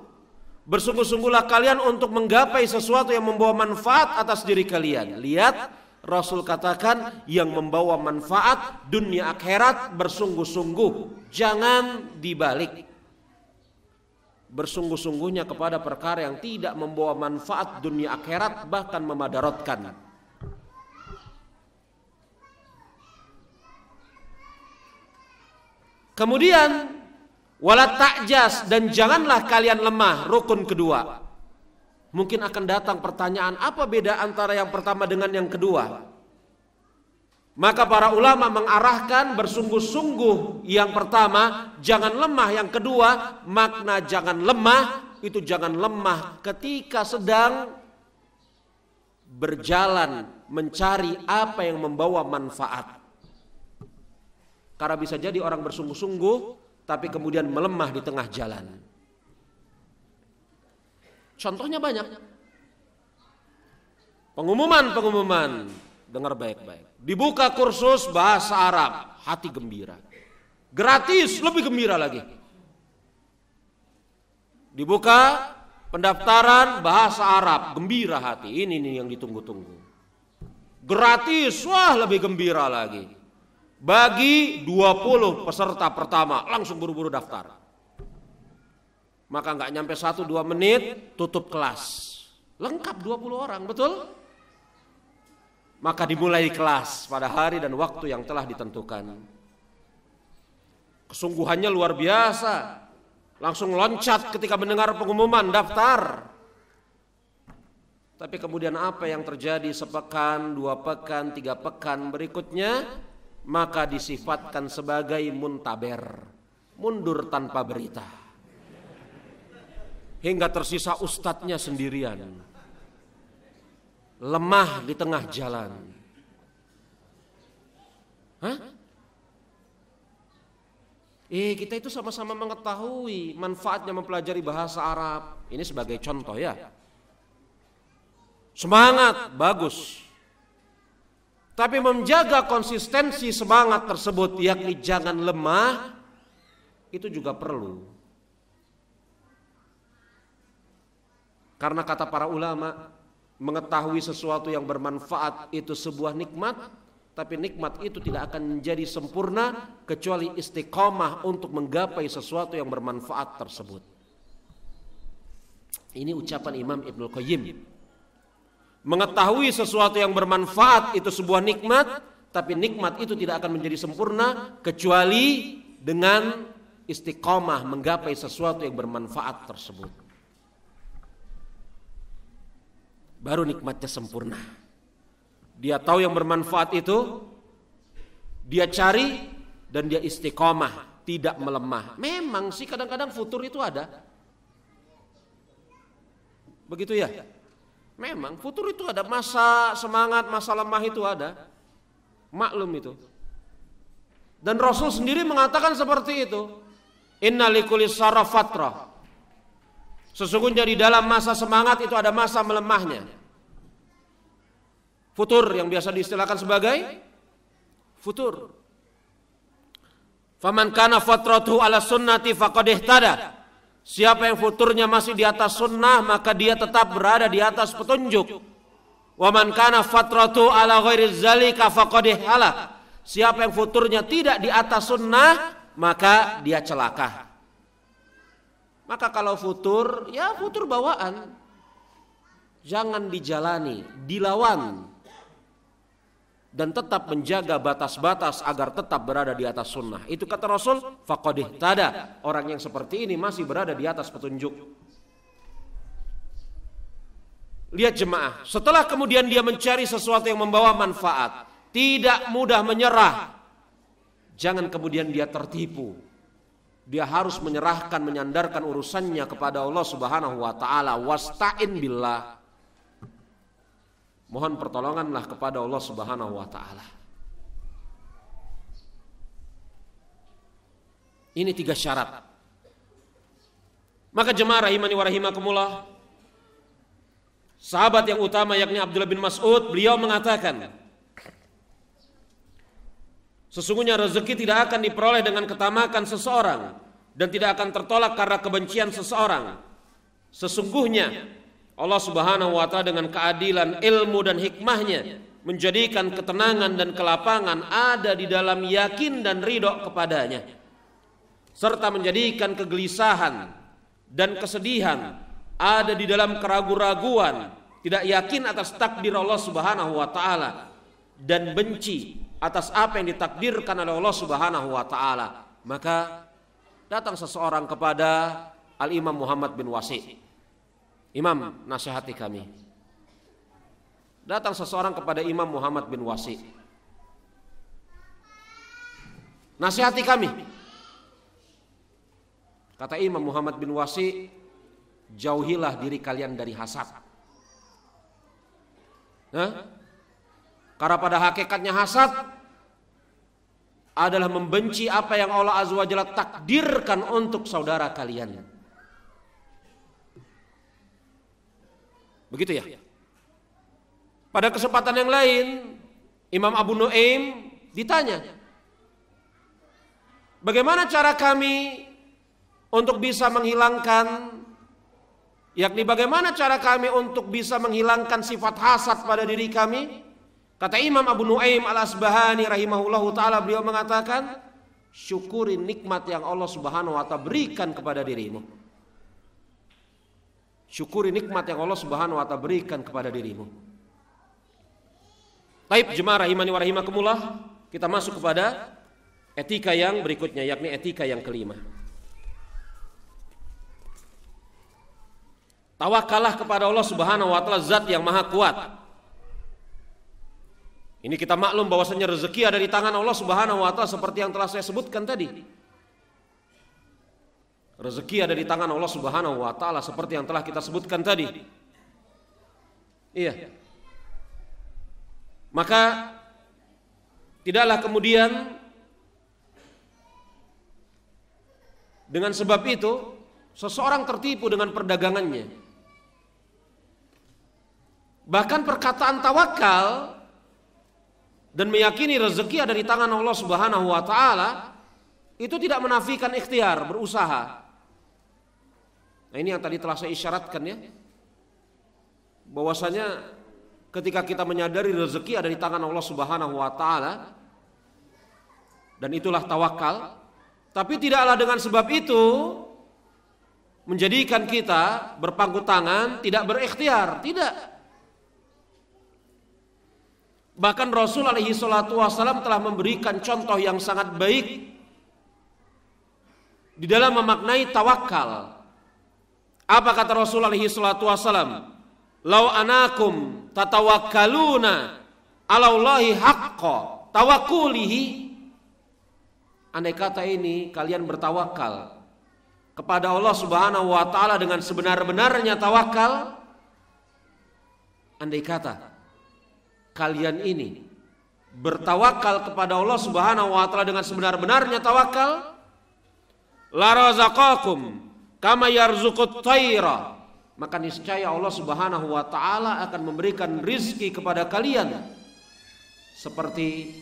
bersungguh-sungguhlah kalian untuk menggapai sesuatu yang membawa manfaat atas diri kalian. Lihat, Rasul katakan yang membawa manfaat dunia akhirat, bersungguh-sungguh, jangan dibalik. Bersungguh-sungguhnya kepada perkara yang tidak membawa manfaat dunia akhirat, bahkan memadaratkan. Kemudian wala ta'jas, dan janganlah kalian lemah, rukun kedua. Mungkin akan datang pertanyaan, apa beda antara yang pertama dengan yang kedua? Maka para ulama mengarahkan bersungguh-sungguh yang pertama, jangan lemah. Yang kedua, makna jangan lemah itu jangan lemah ketika sedang berjalan mencari apa yang membawa manfaat. Karena bisa jadi orang bersungguh-sungguh tapi kemudian melemah di tengah jalan. Contohnya banyak. Pengumuman, dengar baik-baik. Dibuka kursus bahasa Arab, hati gembira. Gratis, lebih gembira lagi. Dibuka pendaftaran bahasa Arab, gembira hati. Ini nih yang ditunggu-tunggu. Gratis, wah lebih gembira lagi. Bagi 20 peserta pertama, langsung buru-buru daftar. Maka nggak nyampe 1-2 menit, tutup kelas. Lengkap 20 orang, betul? Maka dimulai kelas pada hari dan waktu yang telah ditentukan. Kesungguhannya luar biasa. Langsung loncat ketika mendengar pengumuman daftar. Tapi kemudian apa yang terjadi sepekan, 2 pekan, 3 pekan berikutnya? Maka disifatkan sebagai muntaber, mundur tanpa berita. Hingga tersisa ustadznya sendirian, lemah di tengah jalan. Kita itu sama-sama mengetahui manfaatnya mempelajari bahasa Arab. Ini sebagai contoh ya. Semangat, bagus. Tapi menjaga konsistensi semangat tersebut, yakni jangan lemah, itu juga perlu. Karena kata para ulama, mengetahui sesuatu yang bermanfaat itu sebuah nikmat, tapi nikmat itu tidak akan menjadi sempurna kecuali istiqomah untuk menggapai sesuatu yang bermanfaat tersebut. Ini ucapan Imam Ibnul Qayyim. Mengetahui sesuatu yang bermanfaat itu sebuah nikmat, tapi nikmat itu tidak akan menjadi sempurna kecuali dengan istiqomah menggapai sesuatu yang bermanfaat tersebut. Baru nikmatnya sempurna. Dia tahu yang bermanfaat itu, dia cari dan dia istiqomah, tidak melemah. Memang sih kadang-kadang futur itu ada. Begitu ya? Memang futur itu ada masa semangat, masa lemah itu ada. Maklum itu. Dan Rasul sendiri mengatakan seperti itu. Inna likulli saraf fatrah. Sesungguhnya di dalam masa semangat itu ada masa melemahnya. Futur yang biasa diistilahkan sebagai futur. Faman kana fatratuhu ala sunnati faqad ihtada. Siapa yang futurnya masih di atas sunnah, maka dia tetap berada di atas petunjuk. Wa man kana fatratuhu ala ghairi zalika faqad halak. Siapa yang futurnya tidak di atas sunnah, maka dia celaka. Maka kalau futur, ya futur bawaan. Jangan dijalani, dilawan. Dan tetap menjaga batas-batas agar tetap berada di atas sunnah. Itu kata Rasul, faqad ihtada. Orang yang seperti ini masih berada di atas petunjuk. Lihat jemaah, setelah kemudian dia mencari sesuatu yang membawa manfaat, tidak mudah menyerah. Jangan kemudian dia tertipu. Dia harus menyerahkan, menyandarkan urusannya kepada Allah Subhanahu wa taala. Wasta'in billah. Mohon pertolonganlah kepada Allah Subhanahu wa taala. Ini 3 syarat. Maka jemaah rahimani wa rahimakumullah, sahabat yang utama yakni Abdullah bin Mas'ud, beliau mengatakan, sesungguhnya rezeki tidak akan diperoleh dengan ketamakan seseorang dan tidak akan tertolak karena kebencian seseorang. Sesungguhnya Allah Subhanahu wa taala dengan keadilan, ilmu dan hikmahnya menjadikan ketenangan dan kelapangan ada di dalam yakin dan ridho kepadanya, serta menjadikan kegelisahan dan kesedihan ada di dalam keraguan-raguan, tidak yakin atas takdir Allah Subhanahu wa taala dan benci atas apa yang ditakdirkan oleh Allah Subhanahu wa taala. Maka datang seseorang kepada Al-Imam Muhammad bin Wasi', Imam, nasihati kami. Datang seseorang kepada Imam Muhammad bin Wasi', nasihati kami. Kata Imam Muhammad bin Wasi', jauhilah diri kalian dari hasad. Karena pada hakikatnya hasad adalah membenci apa yang Allah Azza wa Jalla takdirkan untuk saudara kalian. Begitu ya. Pada kesempatan yang lain, Imam Abu Nuaim ditanya, bagaimana cara kami untuk bisa menghilangkan, yakni bagaimana cara kami untuk bisa menghilangkan sifat hasad pada diri kami? Kata Imam Abu Nuaim Al-Asbahani rahimahullahu ta'ala, beliau mengatakan, syukuri nikmat yang Allah Subhanahu wa ta'ala berikan kepada dirimu. Syukuri nikmat yang Allah Subhanahu wa ta'ala berikan kepada dirimu. Taib jemaah rahimani wa rahimakumullah, kita masuk kepada etika yang berikutnya, yakni etika yang kelima. Tawakallah kepada Allah Subhanahu wa ta'ala, zat yang maha kuat. Ini kita maklum bahwasanya rezeki ada di tangan Allah Subhanahu wa ta'ala seperti yang telah saya sebutkan tadi. Rezeki ada di tangan Allah Subhanahu wa ta'ala seperti yang telah kita sebutkan tadi. Iya. Maka tidaklah kemudian dengan sebab itu seseorang tertipu dengan perdagangannya. Bahkan perkataan tawakal dan meyakini rezeki ada di tangan Allah Subhanahu wa ta'ala itu tidak menafikan ikhtiar, berusaha. Nah, ini yang tadi telah saya isyaratkan ya, bahwasanya ketika kita menyadari rezeki ada di tangan Allah Subhanahu wa ta'ala, dan itulah tawakal, tapi tidaklah dengan sebab itu menjadikan kita berpangku tangan, tidak berikhtiar, tidak. Bahkan Rasul alaihi salatu wassalam telah memberikan contoh yang sangat baik di dalam memaknai tawakal. Apa kata Rasul alaihi salatu wassalam? Lau anakum tatawakkaluna ala Allahi haqqa tawakkulihi. Andai kata ini kalian bertawakal kepada Allah Subhanahu wa ta'ala dengan sebenar-benarnya tawakal, andai kata kalian ini bertawakal kepada Allah Subhanahu wa taala dengan sebenar-benarnya tawakal, la razaqakum kama yarzuqut thaira, maka niscaya Allah Subhanahu wa taala akan memberikan rizki kepada kalian seperti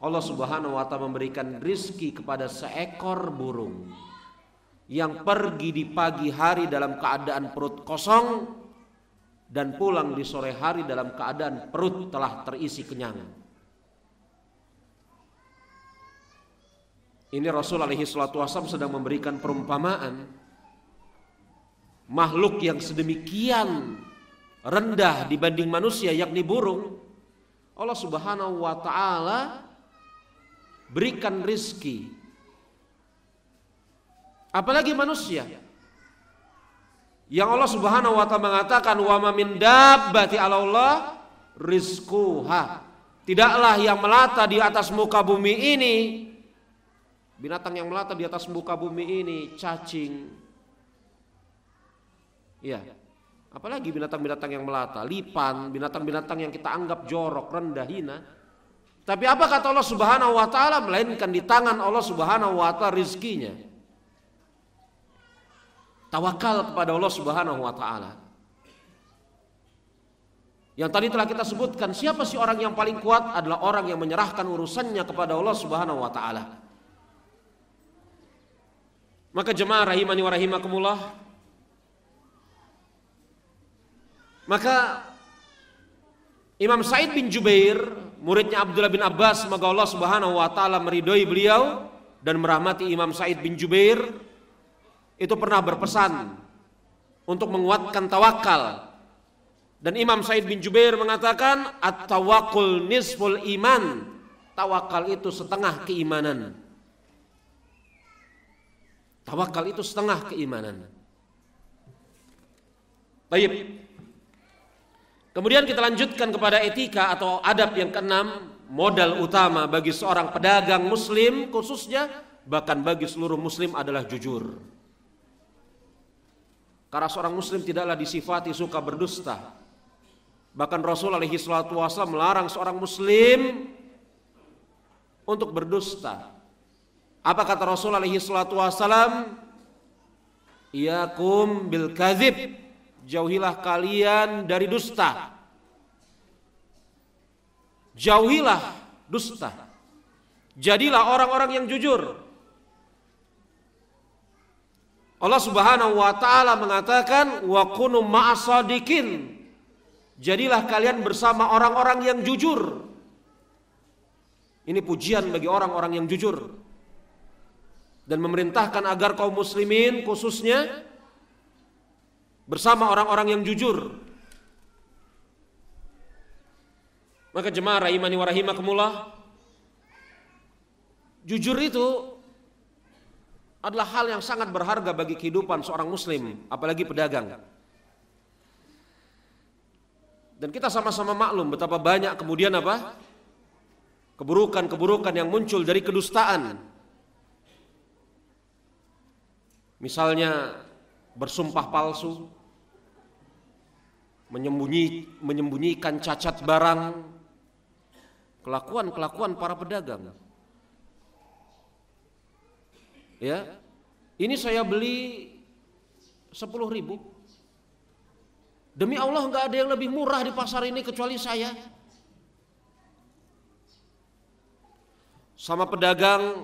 Allah Subhanahu wa taala memberikan rizki kepada seekor burung yang pergi di pagi hari dalam keadaan perut kosong dan pulang di sore hari dalam keadaan perut telah terisi kenyang. Ini Rasul alaihi salatu wasallam sedang memberikan perumpamaan makhluk yang sedemikian rendah dibanding manusia, yakni burung. Allah Subhanahu wa taala berikan rizki, apalagi manusia yang Allah Subhanahu wa taala mengatakan wa ma min dabbati 'ala Allah rizquha, tidaklah yang melata di atas muka bumi ini, binatang yang melata di atas muka bumi ini, cacing, ya, apalagi binatang-binatang yang melata, lipan, binatang-binatang yang kita anggap jorok, rendah, hina. Tapi apa kata Allah Subhanahu wa taala? Melainkan di tangan Allah Subhanahu wa taala rizkinya. Tawakal kepada Allah Subhanahu wa taala. Yang tadi telah kita sebutkan, siapa sih orang yang paling kuat? Adalah orang yang menyerahkan urusannya kepada Allah Subhanahu wa taala. Maka jemaah rahimani wa rahimakumullah, maka Imam Sa'id bin Jubair, muridnya Abdullah bin Abbas, semoga Allah Subhanahu wa taala meridhoi beliau dan merahmati Imam Sa'id bin Jubair, itu pernah berpesan untuk menguatkan tawakal. Dan Imam Sa'id bin Jubair mengatakan, at-tawakkul nisful iman, tawakal itu setengah keimanan. Tawakal itu setengah keimanan. Baik. Kemudian kita lanjutkan kepada etika atau adab yang keenam, modal utama bagi seorang pedagang muslim khususnya, bahkan bagi seluruh muslim adalah jujur. Karena seorang muslim tidaklah disifati suka berdusta. Bahkan Rasul alaihi salatu wasallam melarang seorang muslim untuk berdusta. Apa kata Rasul alaihi salatu wasallam? Iyakum bil kadzib, jauhilah kalian dari dusta. Jauhilah dusta. Jadilah orang-orang yang jujur. Allah Subhanahu wa taala mengatakan wa kunu ma'as-shadiqin. Jadilah kalian bersama orang-orang yang jujur. Ini pujian bagi orang-orang yang jujur. Dan memerintahkan agar kaum muslimin khususnya bersama orang-orang yang jujur. Maka jemaah rahimani wa rahimakumullah, jujur itu adalah hal yang sangat berharga bagi kehidupan seorang muslim, apalagi pedagang. Dan kita sama-sama maklum betapa banyak kemudian keburukan-keburukan yang muncul dari kedustaan. Misalnya bersumpah palsu, menyembunyikan cacat barang, kelakuan para pedagang. Ya, ini saya beli 10.000. Demi Allah nggak ada yang lebih murah di pasar ini kecuali saya. Sama pedagang,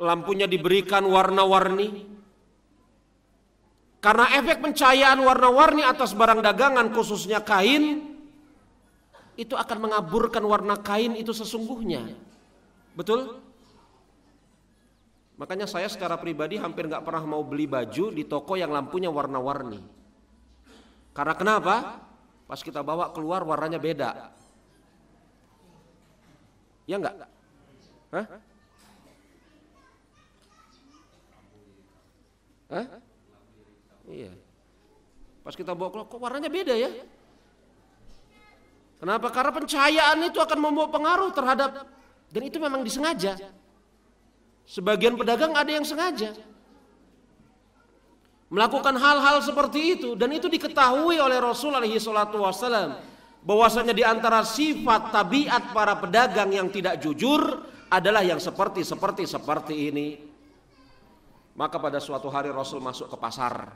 lampunya diberikan warna-warni. Karena efek pencahayaan warna-warni atas barang dagangan khususnya kain, itu akan mengaburkan warna kain itu sesungguhnya. Betul? Makanya saya secara pribadi hampir gak pernah mau beli baju di toko yang lampunya warna-warni. Karena kenapa? Pas kita bawa keluar warnanya beda. Ya enggak? Hah? Hah? Iya. Pas kita bawa keluar, kok warnanya beda ya? Kenapa? Karena pencahayaan itu akan membawa pengaruh terhadap, dan itu memang disengaja. Sebagian pedagang ada yang sengaja melakukan hal-hal seperti itu, dan itu diketahui oleh Rasul alaihi salatu wasallam. bahwasanya di antara sifat tabiat para pedagang yang tidak jujur adalah yang seperti ini. Maka pada suatu hari Rasul masuk ke pasar.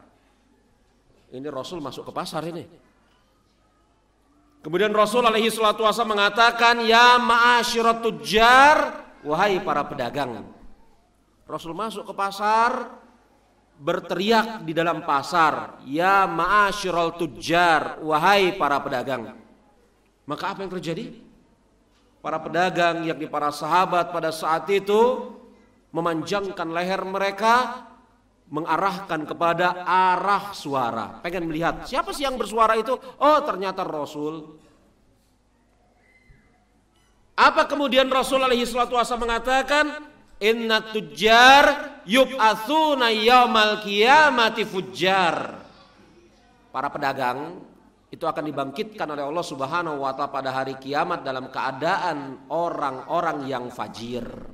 Ini Rasul masuk ke pasar ini. Kemudian Rasul alaihi salatu wasallam mengatakan, ya ma'asyirat tujjar, wahai para pedagang. Rasul masuk ke pasar, berteriak di dalam pasar, ya ma'asyiral tujjar, wahai para pedagang. Maka apa yang terjadi? Para pedagang, yakni para sahabat pada saat itu memanjangkan leher mereka, mengarahkan kepada arah suara, pengen melihat siapa sih yang bersuara itu. Oh, ternyata Rasul. Apa kemudian Rasul alaihi salatu wasallam mengatakan, inna tujjar yub'atsuna yaumal qiyamati fujjar. Para pedagang itu akan dibangkitkan oleh Allah Subhanahu wa taala pada hari kiamat dalam keadaan orang-orang yang fajir.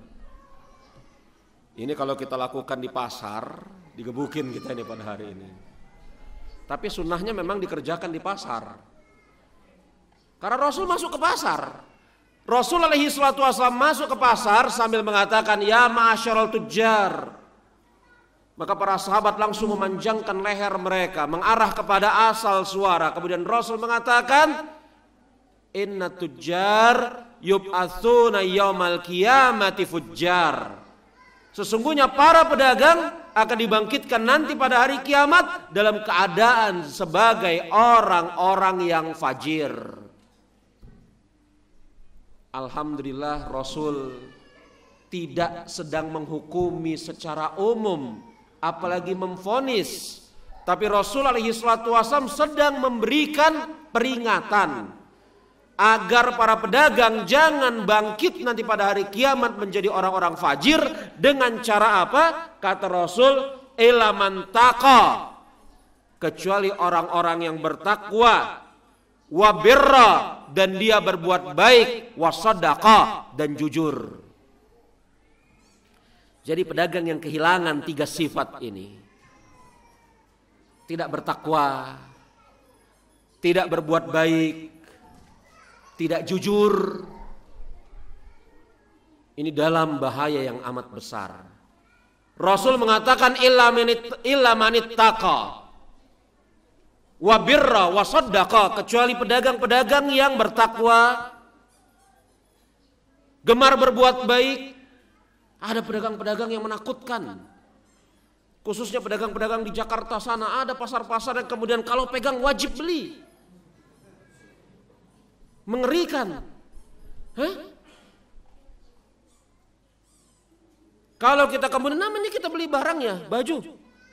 Ini kalau kita lakukan di pasar, digebukin kita ini pada hari ini. Tapi sunnahnya memang dikerjakan di pasar. Karena Rasul masuk ke pasar. Rasul alaihi salatu wasallam masuk ke pasar sambil mengatakan, ya ma'asyiral tujjar. Maka para sahabat langsung memanjangkan leher mereka, mengarah kepada asal suara. Kemudian Rasul mengatakan, inna tujjar yub'atsuna yaumal qiyamati fujjar. Sesungguhnya para pedagang akan dibangkitkan nanti pada hari kiamat dalam keadaan sebagai orang-orang yang fajir. Alhamdulillah Rasul tidak sedang menghukumi secara umum, apalagi memvonis. Tapi Rasul alaihi salatu wasallam sedang memberikan peringatan agar para pedagang jangan bangkit nanti pada hari kiamat menjadi orang-orang fajir. Dengan cara apa? Kata Rasul, illa man taqa, kecuali orang-orang yang bertakwa, wa birra, dan dia berbuat baik, wa shadaqa, dan jujur. Jadi pedagang yang kehilangan 3 sifat ini, tidak bertakwa, tidak berbuat baik, tidak jujur, ini dalam bahaya yang amat besar. Rasul mengatakan illa manittaqa wa birra wa saddaqa, kecuali pedagang-pedagang yang bertakwa, gemar berbuat baik. Ada pedagang-pedagang yang menakutkan, khususnya pedagang-pedagang di Jakarta sana. Ada pasar-pasar yang kemudian kalau pegang wajib beli. Mengerikan. Kalau kita kemudian namanya kita beli barangnya, baju,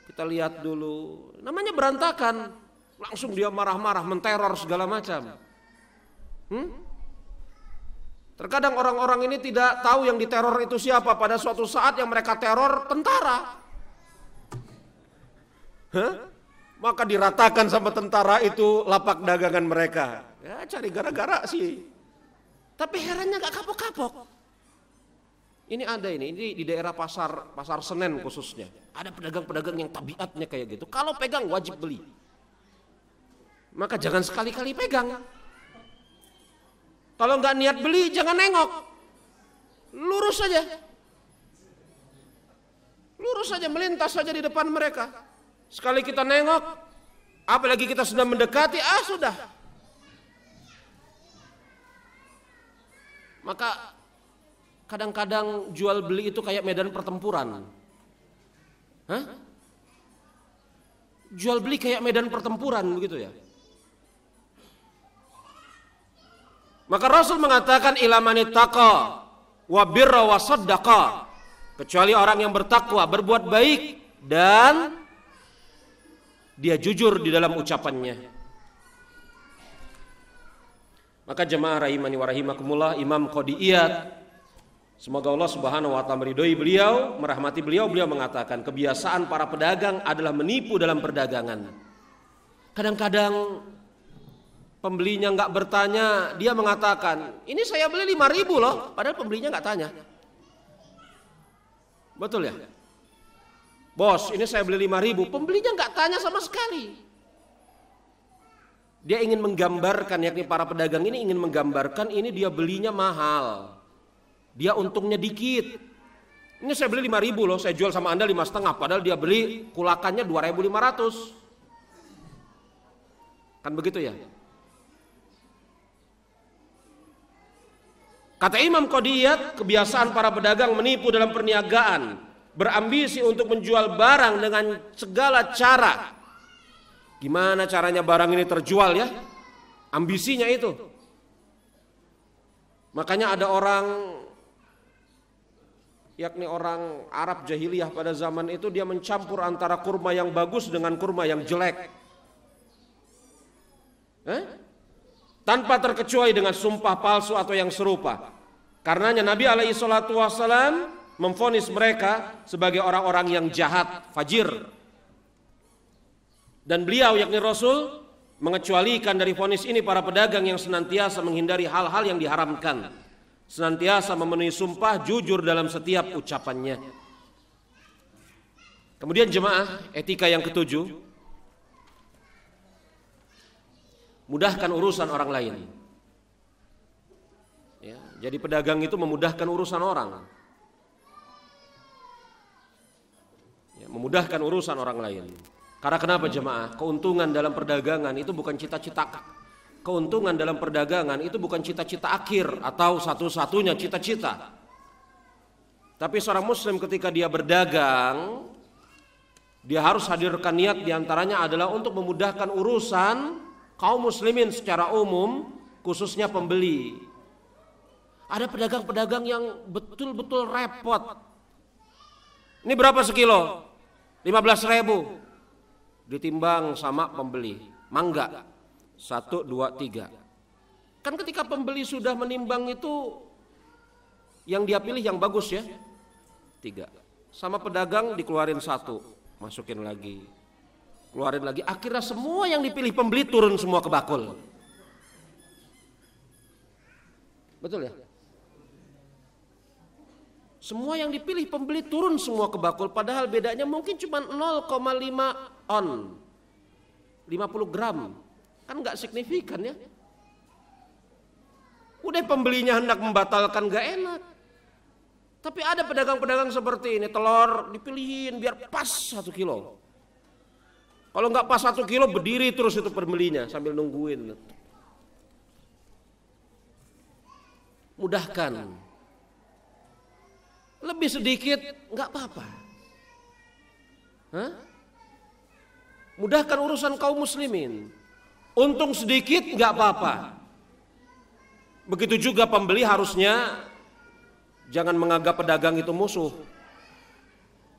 kita lihat dulu, namanya berantakan, langsung dia marah-marah, menteror segala macam. Terkadang orang-orang ini tidak tahu yang diteror itu siapa. Pada suatu saat yang mereka teror tentara. Maka diratakan sama tentara itu lapak dagangan mereka. Ya cari gara-gara sih. Tapi herannya gak kapok-kapok. Ini ada ini di daerah pasar Senen khususnya. Ada pedagang-pedagang yang tabiatnya kayak gitu. Kalau pegang wajib beli. Maka jangan sekali-kali pegang. Kalau nggak niat beli jangan nengok, lurus saja, melintas saja di depan mereka. Sekali kita nengok, apalagi kita sudah mendekati, sudah. Maka kadang-kadang jual beli itu kayak medan pertempuran. Jual beli kayak medan pertempuran begitu ya. Maka Rasul mengatakan illa manittaqa wa birra wa saddaqa, kecuali orang yang bertakwa, berbuat baik, dan dia jujur di dalam ucapannya. Maka jemaah rahimani wa rahimakumullah, Imam Qadhi Iyad, semoga Allah Subhanahu wa taala meridhoi beliau, merahmati beliau, beliau mengatakan kebiasaan para pedagang adalah menipu dalam perdagangan. Kadang-kadang pembelinya nggak bertanya, dia mengatakan, ini saya beli 5.000 loh, padahal pembelinya nggak tanya. Betul ya? Bos, ini saya beli 5.000, pembelinya nggak tanya sama sekali. Dia ingin menggambarkan, yakni para pedagang ini ingin menggambarkan ini dia belinya mahal. Dia untungnya dikit. Ini saya beli 5.000 loh, saya jual sama Anda 5,5, padahal dia beli kulakannya 2.500. Kan begitu ya? Kata Imam Qodiyat, kebiasaan para pedagang menipu dalam perniagaan, berambisi untuk menjual barang dengan segala cara. Gimana caranya barang ini terjual ya? Ambisinya itu. Makanya ada orang, yakni orang Arab jahiliyah pada zaman itu, dia mencampur antara kurma yang bagus dengan kurma yang jelek. Tanpa terkecuali dengan sumpah palsu atau yang serupa. Karenanya Nabi alaihi salatu wassalam memvonis mereka sebagai orang-orang yang jahat, fajir. Dan beliau yakni Rasul mengecualikan dari vonis ini para pedagang yang senantiasa menghindari hal-hal yang diharamkan, senantiasa memenuhi sumpah jujur dalam setiap ucapannya. Kemudian jemaah, etika yang ketujuh, mudahkan urusan orang lain. Ya, jadi pedagang itu memudahkan urusan orang, ya, memudahkan urusan orang lain. Karena kenapa jemaah? Keuntungan dalam perdagangan itu bukan cita-cita. Keuntungan dalam perdagangan itu bukan cita-cita akhir atau satu-satunya cita-cita. Tapi seorang muslim ketika dia berdagang, dia harus hadirkan niat diantaranya adalah untuk memudahkan urusan kaum muslimin secara umum, khususnya pembeli. Ada pedagang-pedagang yang betul-betul repot. Ini berapa sekilo? 15.000. Ditimbang sama pembeli, mangga 1, 2, 3. Kan ketika pembeli sudah menimbang itu, yang dia pilih yang bagus ya, 3. Sama pedagang dikeluarin 1, masukin lagi, keluarin lagi. Akhirnya semua yang dipilih pembeli turun semua ke bakul. Betul ya? Semua yang dipilih pembeli turun semua ke bakul, padahal bedanya mungkin cuma 0,5 on, 50 gram, kan nggak signifikan ya. Udah pembelinya hendak membatalkan nggak enak. Tapi ada pedagang-pedagang seperti ini, telur dipilihin biar pas 1 kilo. Kalau nggak pas 1 kilo berdiri terus itu pembelinya sambil nungguin. Mudahkan. Lebih sedikit nggak apa-apa. Mudahkan urusan kaum muslimin. Untung sedikit nggak apa-apa. Begitu juga pembeli harusnya jangan menganggap pedagang itu musuh.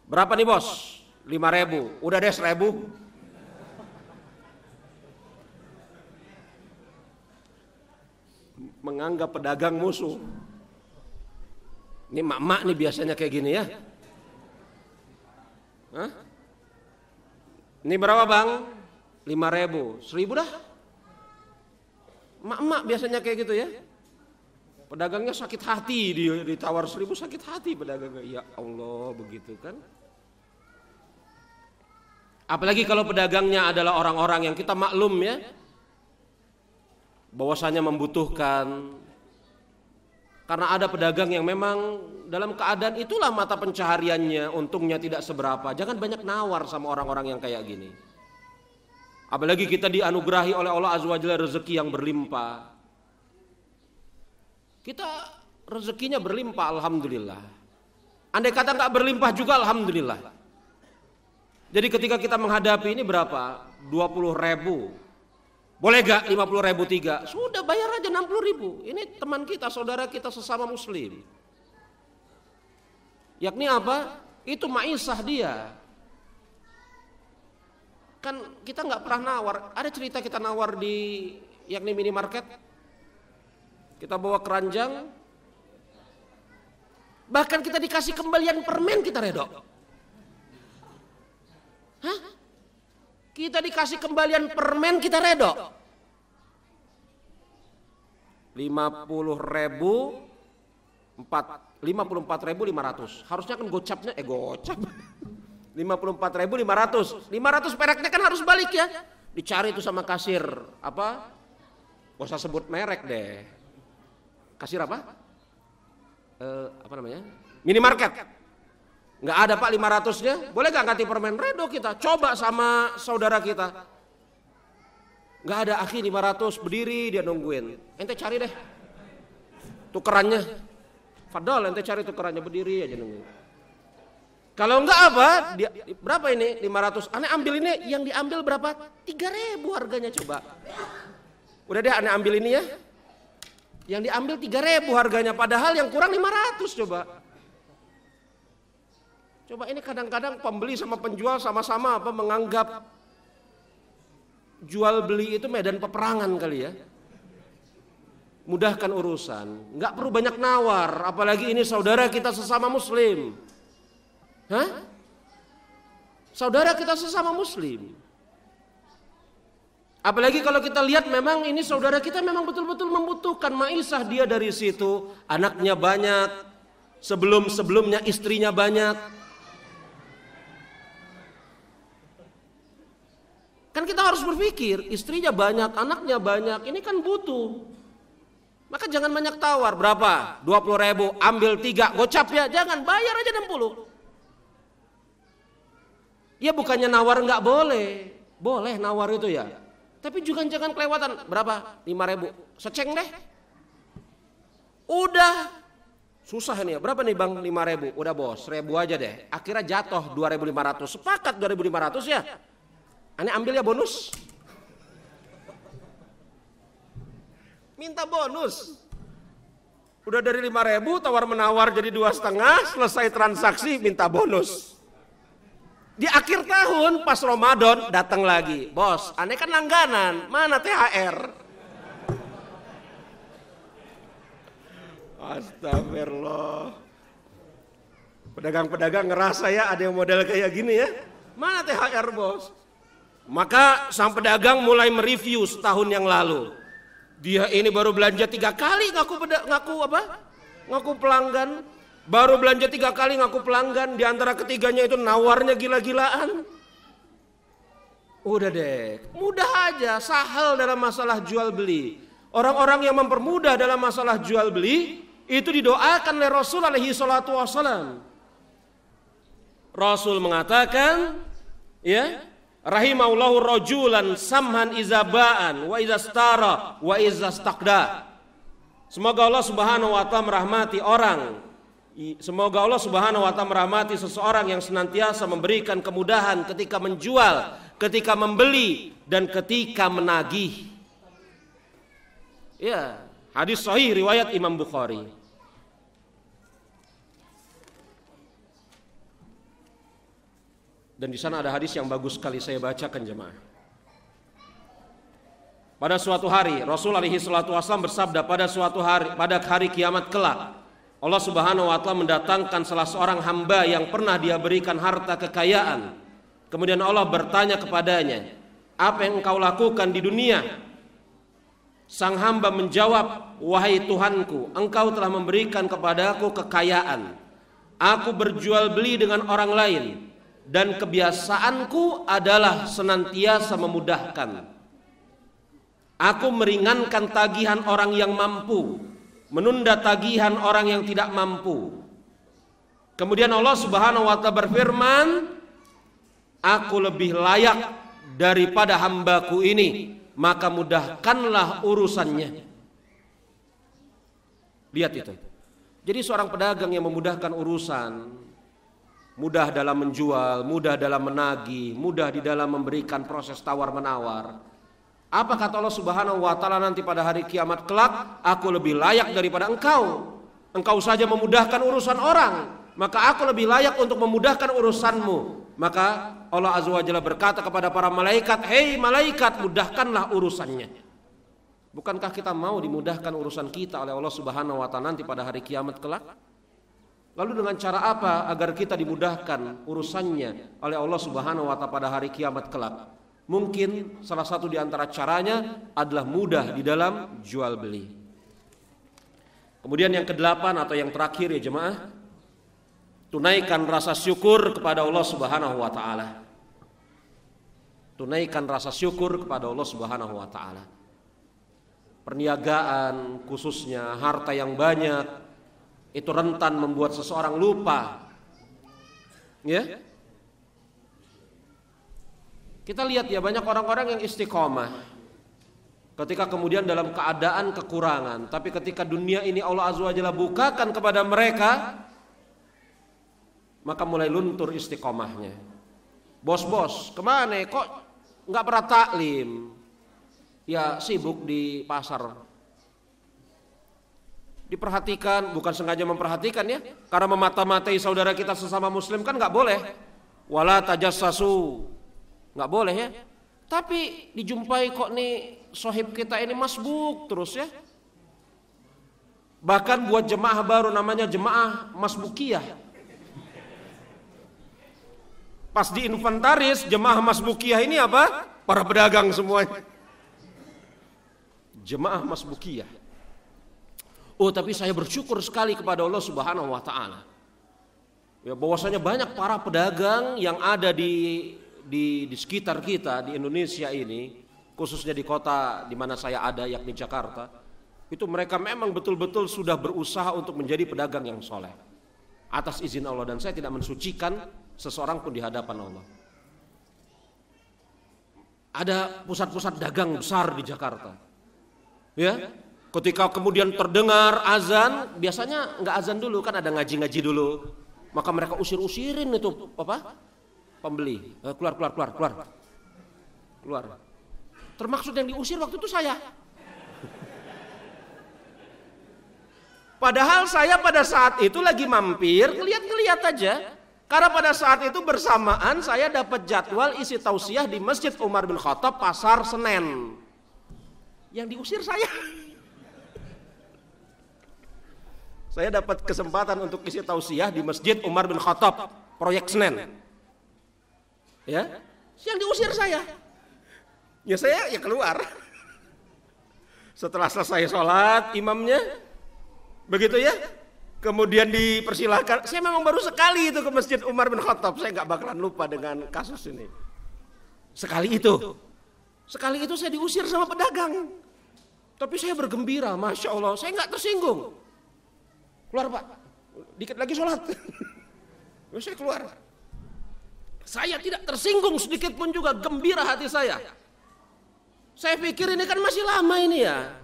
Berapa nih bos? 5.000. Udah deh 1.000. Menganggap pedagang musuh. Ini mak-mak nih biasanya kayak gini ya. Ini berapa bang? 5.000. 1.000 dah. Mak-mak biasanya kayak gitu ya. Pedagangnya sakit hati, ditawar 1.000 sakit hati pedagangnya. Ya Allah, begitu kan. Apalagi kalau pedagangnya adalah orang-orang yang kita maklum ya, bahwasanya membutuhkan. Karena ada pedagang yang memang dalam keadaan itulah mata pencahariannya, untungnya tidak seberapa. Jangan banyak nawar sama orang-orang yang kayak gini. Apalagi kita dianugerahi oleh Allah Azza wa Jalla rezeki yang berlimpah. Kita rezekinya berlimpah, alhamdulillah. Andai kata nggak berlimpah juga, alhamdulillah. Jadi ketika kita menghadapi ini berapa? 20.000. Boleh gak 50.000 3? Sudah bayar aja 60.000. Ini teman kita, saudara kita sesama muslim. Yakni apa? Itu maisah dia. Kan kita nggak pernah nawar. Ada cerita kita nawar di yakni minimarket. Kita bawa keranjang. Bahkan kita dikasih kembalian permen kita redok. Hah? Kita dikasih kembalian permen kita redok. 54.500. Harusnya kan gocap. 54.500. 500 peraknya kan harus balik ya. dicari itu sama kasir apa? Gak usah sebut merek deh. Kasir apa? Apa namanya? Minimarket. Nggak ada Pak 500-nya, boleh nggak ganti permen? Redo kita, coba sama saudara kita. Nggak ada, akhi 500, berdiri dia nungguin. Ente cari deh tukerannya. Fadol, ente cari tukerannya, berdiri aja nungguin. Kalau enggak apa, dia, berapa ini 500? Aneh ambil ini, yang diambil berapa? 3.000 harganya coba. Udah deh aneh ambil ini ya. Yang diambil 3.000 harganya, padahal yang kurang 500 coba. Coba ini kadang-kadang pembeli sama penjual sama-sama apa menganggap jual beli itu medan peperangan kali ya. Mudahkan urusan, nggak perlu banyak nawar, apalagi ini saudara kita sesama muslim. Hah? Saudara kita sesama muslim. Apalagi kalau kita lihat memang ini saudara kita memang betul-betul membutuhkan maisah, dia dari situ, anaknya banyak, sebelumnya istrinya banyak. Kan kita harus berpikir, istrinya banyak, anaknya banyak, ini kan butuh. Maka jangan banyak tawar, berapa? 20.000, ambil 3, gocap ya, jangan, bayar aja 60. Ya bukannya nawar nggak boleh, boleh nawar itu ya. Tapi juga jangan kelewatan, berapa? 5.000, seceng deh. Udah, susah ini ya, berapa nih bang 5.000? Udah bos, 1.000 aja deh. Akhirnya jatuh 2.500, sepakat 2.500 ya. Aneh ambil ya bonus. Minta bonus. Udah dari 5.000 tawar menawar jadi 2,5, selesai transaksi minta bonus. Di akhir tahun pas Ramadan datang lagi, bos, aneh kan langganan, mana THR? Astagfirullah. Pedagang-pedagang ngerasa ya ada yang model kayak gini ya. Mana THR bos? Maka sang pedagang mulai mereview setahun yang lalu. Dia ini baru belanja 3 kali ngaku pelanggan. Baru belanja 3 kali ngaku pelanggan. Di antara ketiganya itu nawarnya gila-gilaan. Udah deh, mudah aja, sahal dalam masalah jual beli. Orang-orang yang mempermudah dalam masalah jual beli itu didoakan oleh Rasul alaihi salatu wassalam. Rasul mengatakan, ya, rahimahullahu rajulan samhan izabaan wa izastara wa izastaqda. Semoga Allah Subhanahu wa taala merahmati orang. Semoga Allah Subhanahu wa taala merahmati seseorang yang senantiasa memberikan kemudahan ketika menjual, ketika membeli dan ketika menagih. Ya, hadis sahih riwayat Imam Bukhari. Dan di sana ada hadis yang bagus sekali saya bacakan jemaah. Pada suatu hari Rasul alaihi salatu wasallam bersabda, pada hari kiamat kelak Allah Subhanahu wa taala mendatangkan salah seorang hamba yang pernah dia berikan harta kekayaan. Kemudian Allah bertanya kepadanya, "Apa yang engkau lakukan di dunia?" Sang hamba menjawab, "Wahai Tuhanku, engkau telah memberikan kepadaku kekayaan. Aku berjual beli dengan orang lain. Dan kebiasaanku adalah senantiasa memudahkan. Aku meringankan tagihan orang yang mampu, menunda tagihan orang yang tidak mampu." Kemudian Allah Subhanahu wa taala berfirman, "Aku lebih layak daripada hambaku ini, maka mudahkanlah urusannya." Lihat itu. Jadi seorang pedagang yang memudahkan urusan, mudah dalam menjual, mudah dalam menagih, mudah di dalam memberikan proses tawar menawar. Apa kata Allah Subhanahu wa taala nanti pada hari kiamat kelak? Aku lebih layak daripada engkau. Engkau saja memudahkan urusan orang, maka aku lebih layak untuk memudahkan urusanmu. Maka Allah Azza wa Jalla berkata kepada para malaikat, "Hei malaikat, mudahkanlah urusannya." Bukankah kita mau dimudahkan urusan kita oleh Allah Subhanahu wa taala nanti pada hari kiamat kelak? Lalu dengan cara apa agar kita dimudahkan urusannya oleh Allah Subhanahu wa taala pada hari kiamat kelak? Mungkin salah satu di antara caranya adalah mudah di dalam jual beli. Kemudian yang ke-8 atau yang terakhir ya jemaah, tunaikan rasa syukur kepada Allah Subhanahu wa taala. tunaikan rasa syukur kepada Allah Subhanahu wa taala. Perniagaan khususnya harta yang banyak itu rentan membuat seseorang lupa. Ya. Kita lihat ya, banyak orang-orang yang istiqomah ketika kemudian dalam keadaan kekurangan, tapi ketika dunia ini Allah Azza wa Jalla bukakan kepada mereka, maka mulai luntur istiqomahnya. Bos-bos, kemana kok nggak pernah taklim? Ya sibuk di pasar. Diperhatikan, bukan sengaja memperhatikan ya, karena memata-matai saudara kita sesama muslim kan nggak boleh. Wala tajassasu, nggak boleh ya. Tapi dijumpai kok nih sohib kita ini masbuk terus ya. Bahkan buat jemaah baru namanya jemaah masbukiyah. Pas diinventaris jemaah masbukiyah ini apa? Para pedagang semuanya. Jemaah masbukiyah. Oh, tapi saya bersyukur sekali kepada Allah Subhanahu wa taala. Ya, bahwasanya banyak para pedagang yang ada di sekitar kita di Indonesia ini, khususnya di kota di mana saya ada yakni Jakarta, itu mereka memang betul-betul sudah berusaha untuk menjadi pedagang yang soleh atas izin Allah, dan saya tidak mensucikan seseorang pun di hadapan Allah. Ada pusat-pusat dagang besar di Jakarta. Ya, ketika kemudian terdengar azan, biasanya nggak azan dulu kan, ada ngaji-ngaji dulu, maka mereka usir-usirin itu apa? Pembeli, keluar. Termaksud yang diusir waktu itu saya. Padahal saya pada saat itu lagi mampir, ngeliat aja. Karena pada saat itu bersamaan saya dapat jadwal isi tausiah di Masjid Umar bin Khattab Pasar Senen. Yang diusir saya. Saya dapat kesempatan untuk isi tausiah di Masjid Umar bin Khattab, proyek Senen. Ya, yang diusir saya. Ya saya ya keluar. Setelah selesai sholat imamnya, begitu ya, kemudian dipersilahkan. Saya memang baru sekali itu ke Masjid Umar bin Khattab. Saya nggak bakalan lupa dengan kasus ini. Sekali itu saya diusir sama pedagang. Tapi saya bergembira, Masya Allah, saya nggak tersinggung. Keluar Pak, dikit lagi sholat. Saya keluar. Saya tidak tersinggung sedikit pun juga, gembira hati saya. Saya pikir ini kan masih lama ini ya.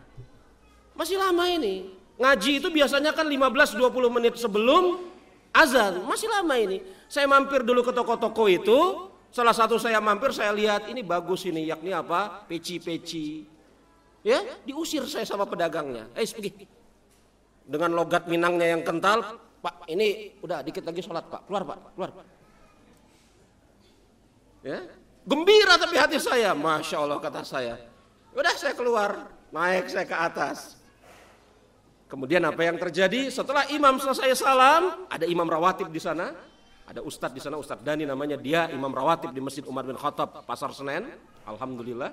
Masih lama ini. Ngaji itu biasanya kan 15-20 menit sebelum azan. Masih lama ini. Saya mampir dulu ke toko-toko itu. Salah satu saya mampir, saya lihat ini bagus ini, yakni apa? Peci-peci. Ya, diusir saya sama pedagangnya. Pergi. Dengan logat Minangnya yang kental, Pak, ini udah dikit lagi sholat Pak. Keluar Pak, keluar. Ya, gembira tapi hati saya, Masya Allah kata saya. Udah saya keluar, naik saya ke atas. Kemudian apa yang terjadi? Setelah imam selesai salam, ada imam rawatib di sana, ada ustadz di sana, Ustadz Dani namanya, dia imam rawatib di Masjid Umar bin Khattab Pasar Senen. Alhamdulillah.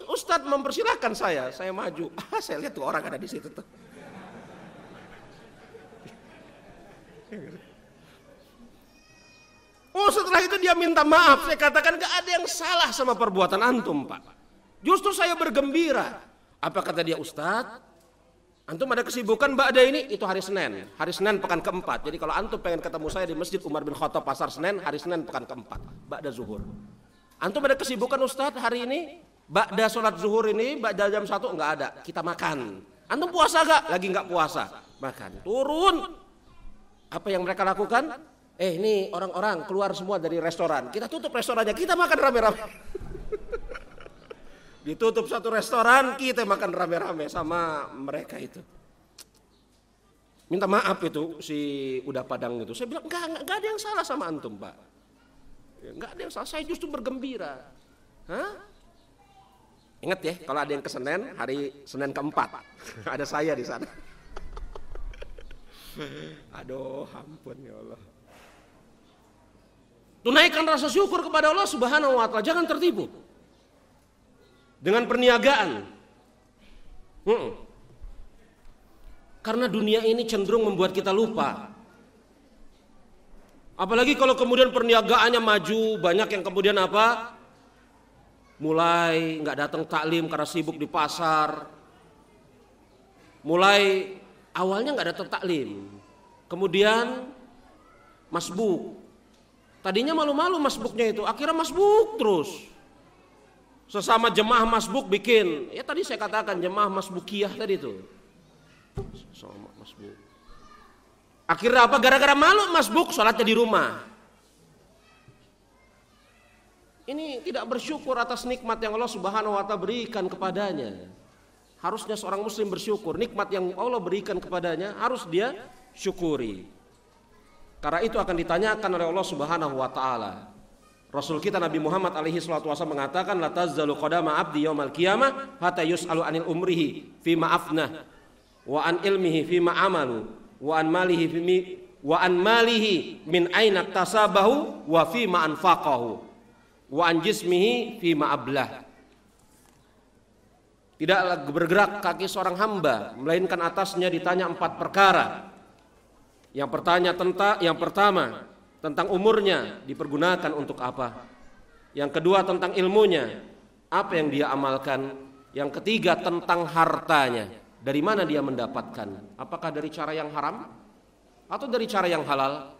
Ustadz mempersilahkan saya maju. Saya lihat tuh orang ada di situ tuh. Oh, setelah itu dia minta maaf. Saya katakan gak ada yang salah sama perbuatan antum Pak. Justru saya bergembira. Apa kata dia? Ustadz, antum ada kesibukan ba'da ini? Itu hari Senin. Hari Senin pekan keempat. Jadi kalau antum pengen ketemu saya di Masjid Umar bin Khattab Pasar Senen, hari Senin pekan keempat, ba'da zuhur. Antum ada kesibukan Ustadz hari ini? Ba'da sholat zuhur ini, ba'da jam 1 enggak ada. Kita makan. Antum puasa gak? Lagi enggak puasa. Makan. Turun. Apa yang mereka lakukan? Ini orang-orang keluar semua dari restoran. Kita tutup restorannya, kita makan rame-rame. Ditutup satu restoran, kita makan rame-rame sama mereka itu. Minta maaf itu si Uda Padang itu. Saya bilang enggak ada yang salah sama antum Pak. Enggak ada yang salah, saya justru bergembira. Hah? Ingat ya, kalau ada yang ke Senen, hari Senin keempat, ada saya di sana. Aduh, ampun ya Allah. Tunaikan rasa syukur kepada Allah Subhanahu wa taala, jangan tertipu dengan perniagaan. Karena dunia ini cenderung membuat kita lupa. Apalagi kalau kemudian perniagaannya maju, banyak yang kemudian apa? mulai nggak datang taklim karena sibuk di pasar, mulai awalnya nggak datang taklim, kemudian masbuk. Tadinya malu-malu masbuknya itu, akhirnya masbuk terus. Sesama jemaah masbuk bikin, ya tadi saya katakan jemaah masbukiyah tadi itu. Sama masbuk. Akhirnya apa? Gara-gara malu masbuk, sholatnya di rumah. Ini tidak bersyukur atas nikmat yang Allah Subhanahu wa Ta'ala berikan kepadanya. Harusnya seorang muslim bersyukur, nikmat yang Allah berikan kepadanya harus dia syukuri. Karena itu akan ditanyakan oleh Allah Subhanahu wa Ta'ala. Rasul kita Nabi Muhammad alaihi salatu wasallam mengatakan, la tazzalu qadama abdi yaumal qiyamah hatta yus'alu anil umrihi fima afnah wa an ilmihi fima amalu wa an malihi min aina tasabahu wa fima anfaqahu wa an jismihi fima ablah. Tidaklah bergerak kaki seorang hamba melainkan atasnya ditanya 4 perkara. Yang pertama tentang umurnya, dipergunakan untuk apa? Yang kedua tentang ilmunya, apa yang dia amalkan? Yang ketiga tentang hartanya, dari mana dia mendapatkan? Apakah dari cara yang haram atau dari cara yang halal?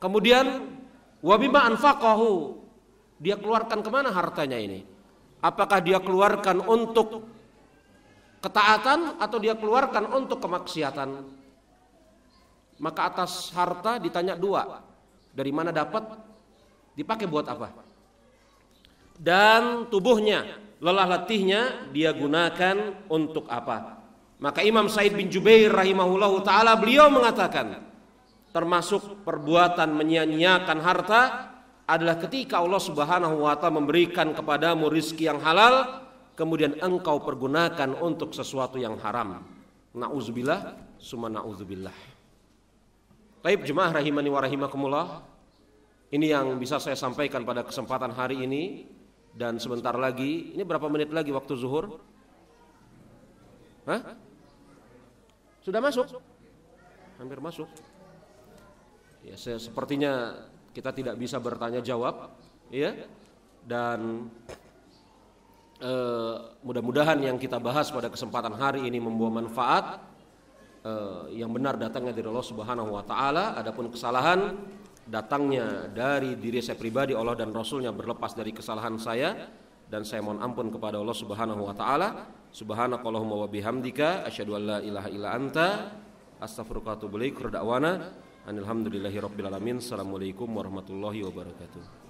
Kemudian wabima anfaqahu, dia keluarkan kemana hartanya ini? Apakah dia keluarkan untuk ketaatan atau dia keluarkan untuk kemaksiatan? Maka atas harta ditanya 2, dari mana dapat, dipakai buat apa? Dan tubuhnya, lelah letihnya dia gunakan untuk apa? Maka Imam Sa'id bin Jubair rahimahullahu ta'ala beliau mengatakan, termasuk perbuatan menyia-nyiakan harta adalah ketika Allah Subhanahu wa Ta'ala memberikan kepadamu rizki yang halal, kemudian engkau pergunakan untuk sesuatu yang haram. Na'udzubillah, summa na'udzubillah. Baik jemaah rahimani wa rahimakumullah, ini yang bisa saya sampaikan pada kesempatan hari ini. Dan sebentar lagi, ini berapa menit lagi waktu zuhur? Hah? Sudah masuk? Hampir masuk. Ya, sepertinya kita tidak bisa bertanya jawab, ya. Dan mudah-mudahan yang kita bahas pada kesempatan hari ini membawa manfaat. Yang benar datangnya dari Allah Subhanahu wa Ta'ala, adapun kesalahan datangnya dari diri saya pribadi, Allah dan Rasulnya berlepas dari kesalahan saya, dan saya mohon ampun kepada Allah Subhanahu wa Ta'ala. Subhanakallahumma wa bihamdika asyhadu an la ilaha illa anta astaghfiruka wa atubu ilaik. Alhamdulillahi rabbil alamin. Assalamualaikum warahmatullahi wabarakatuh.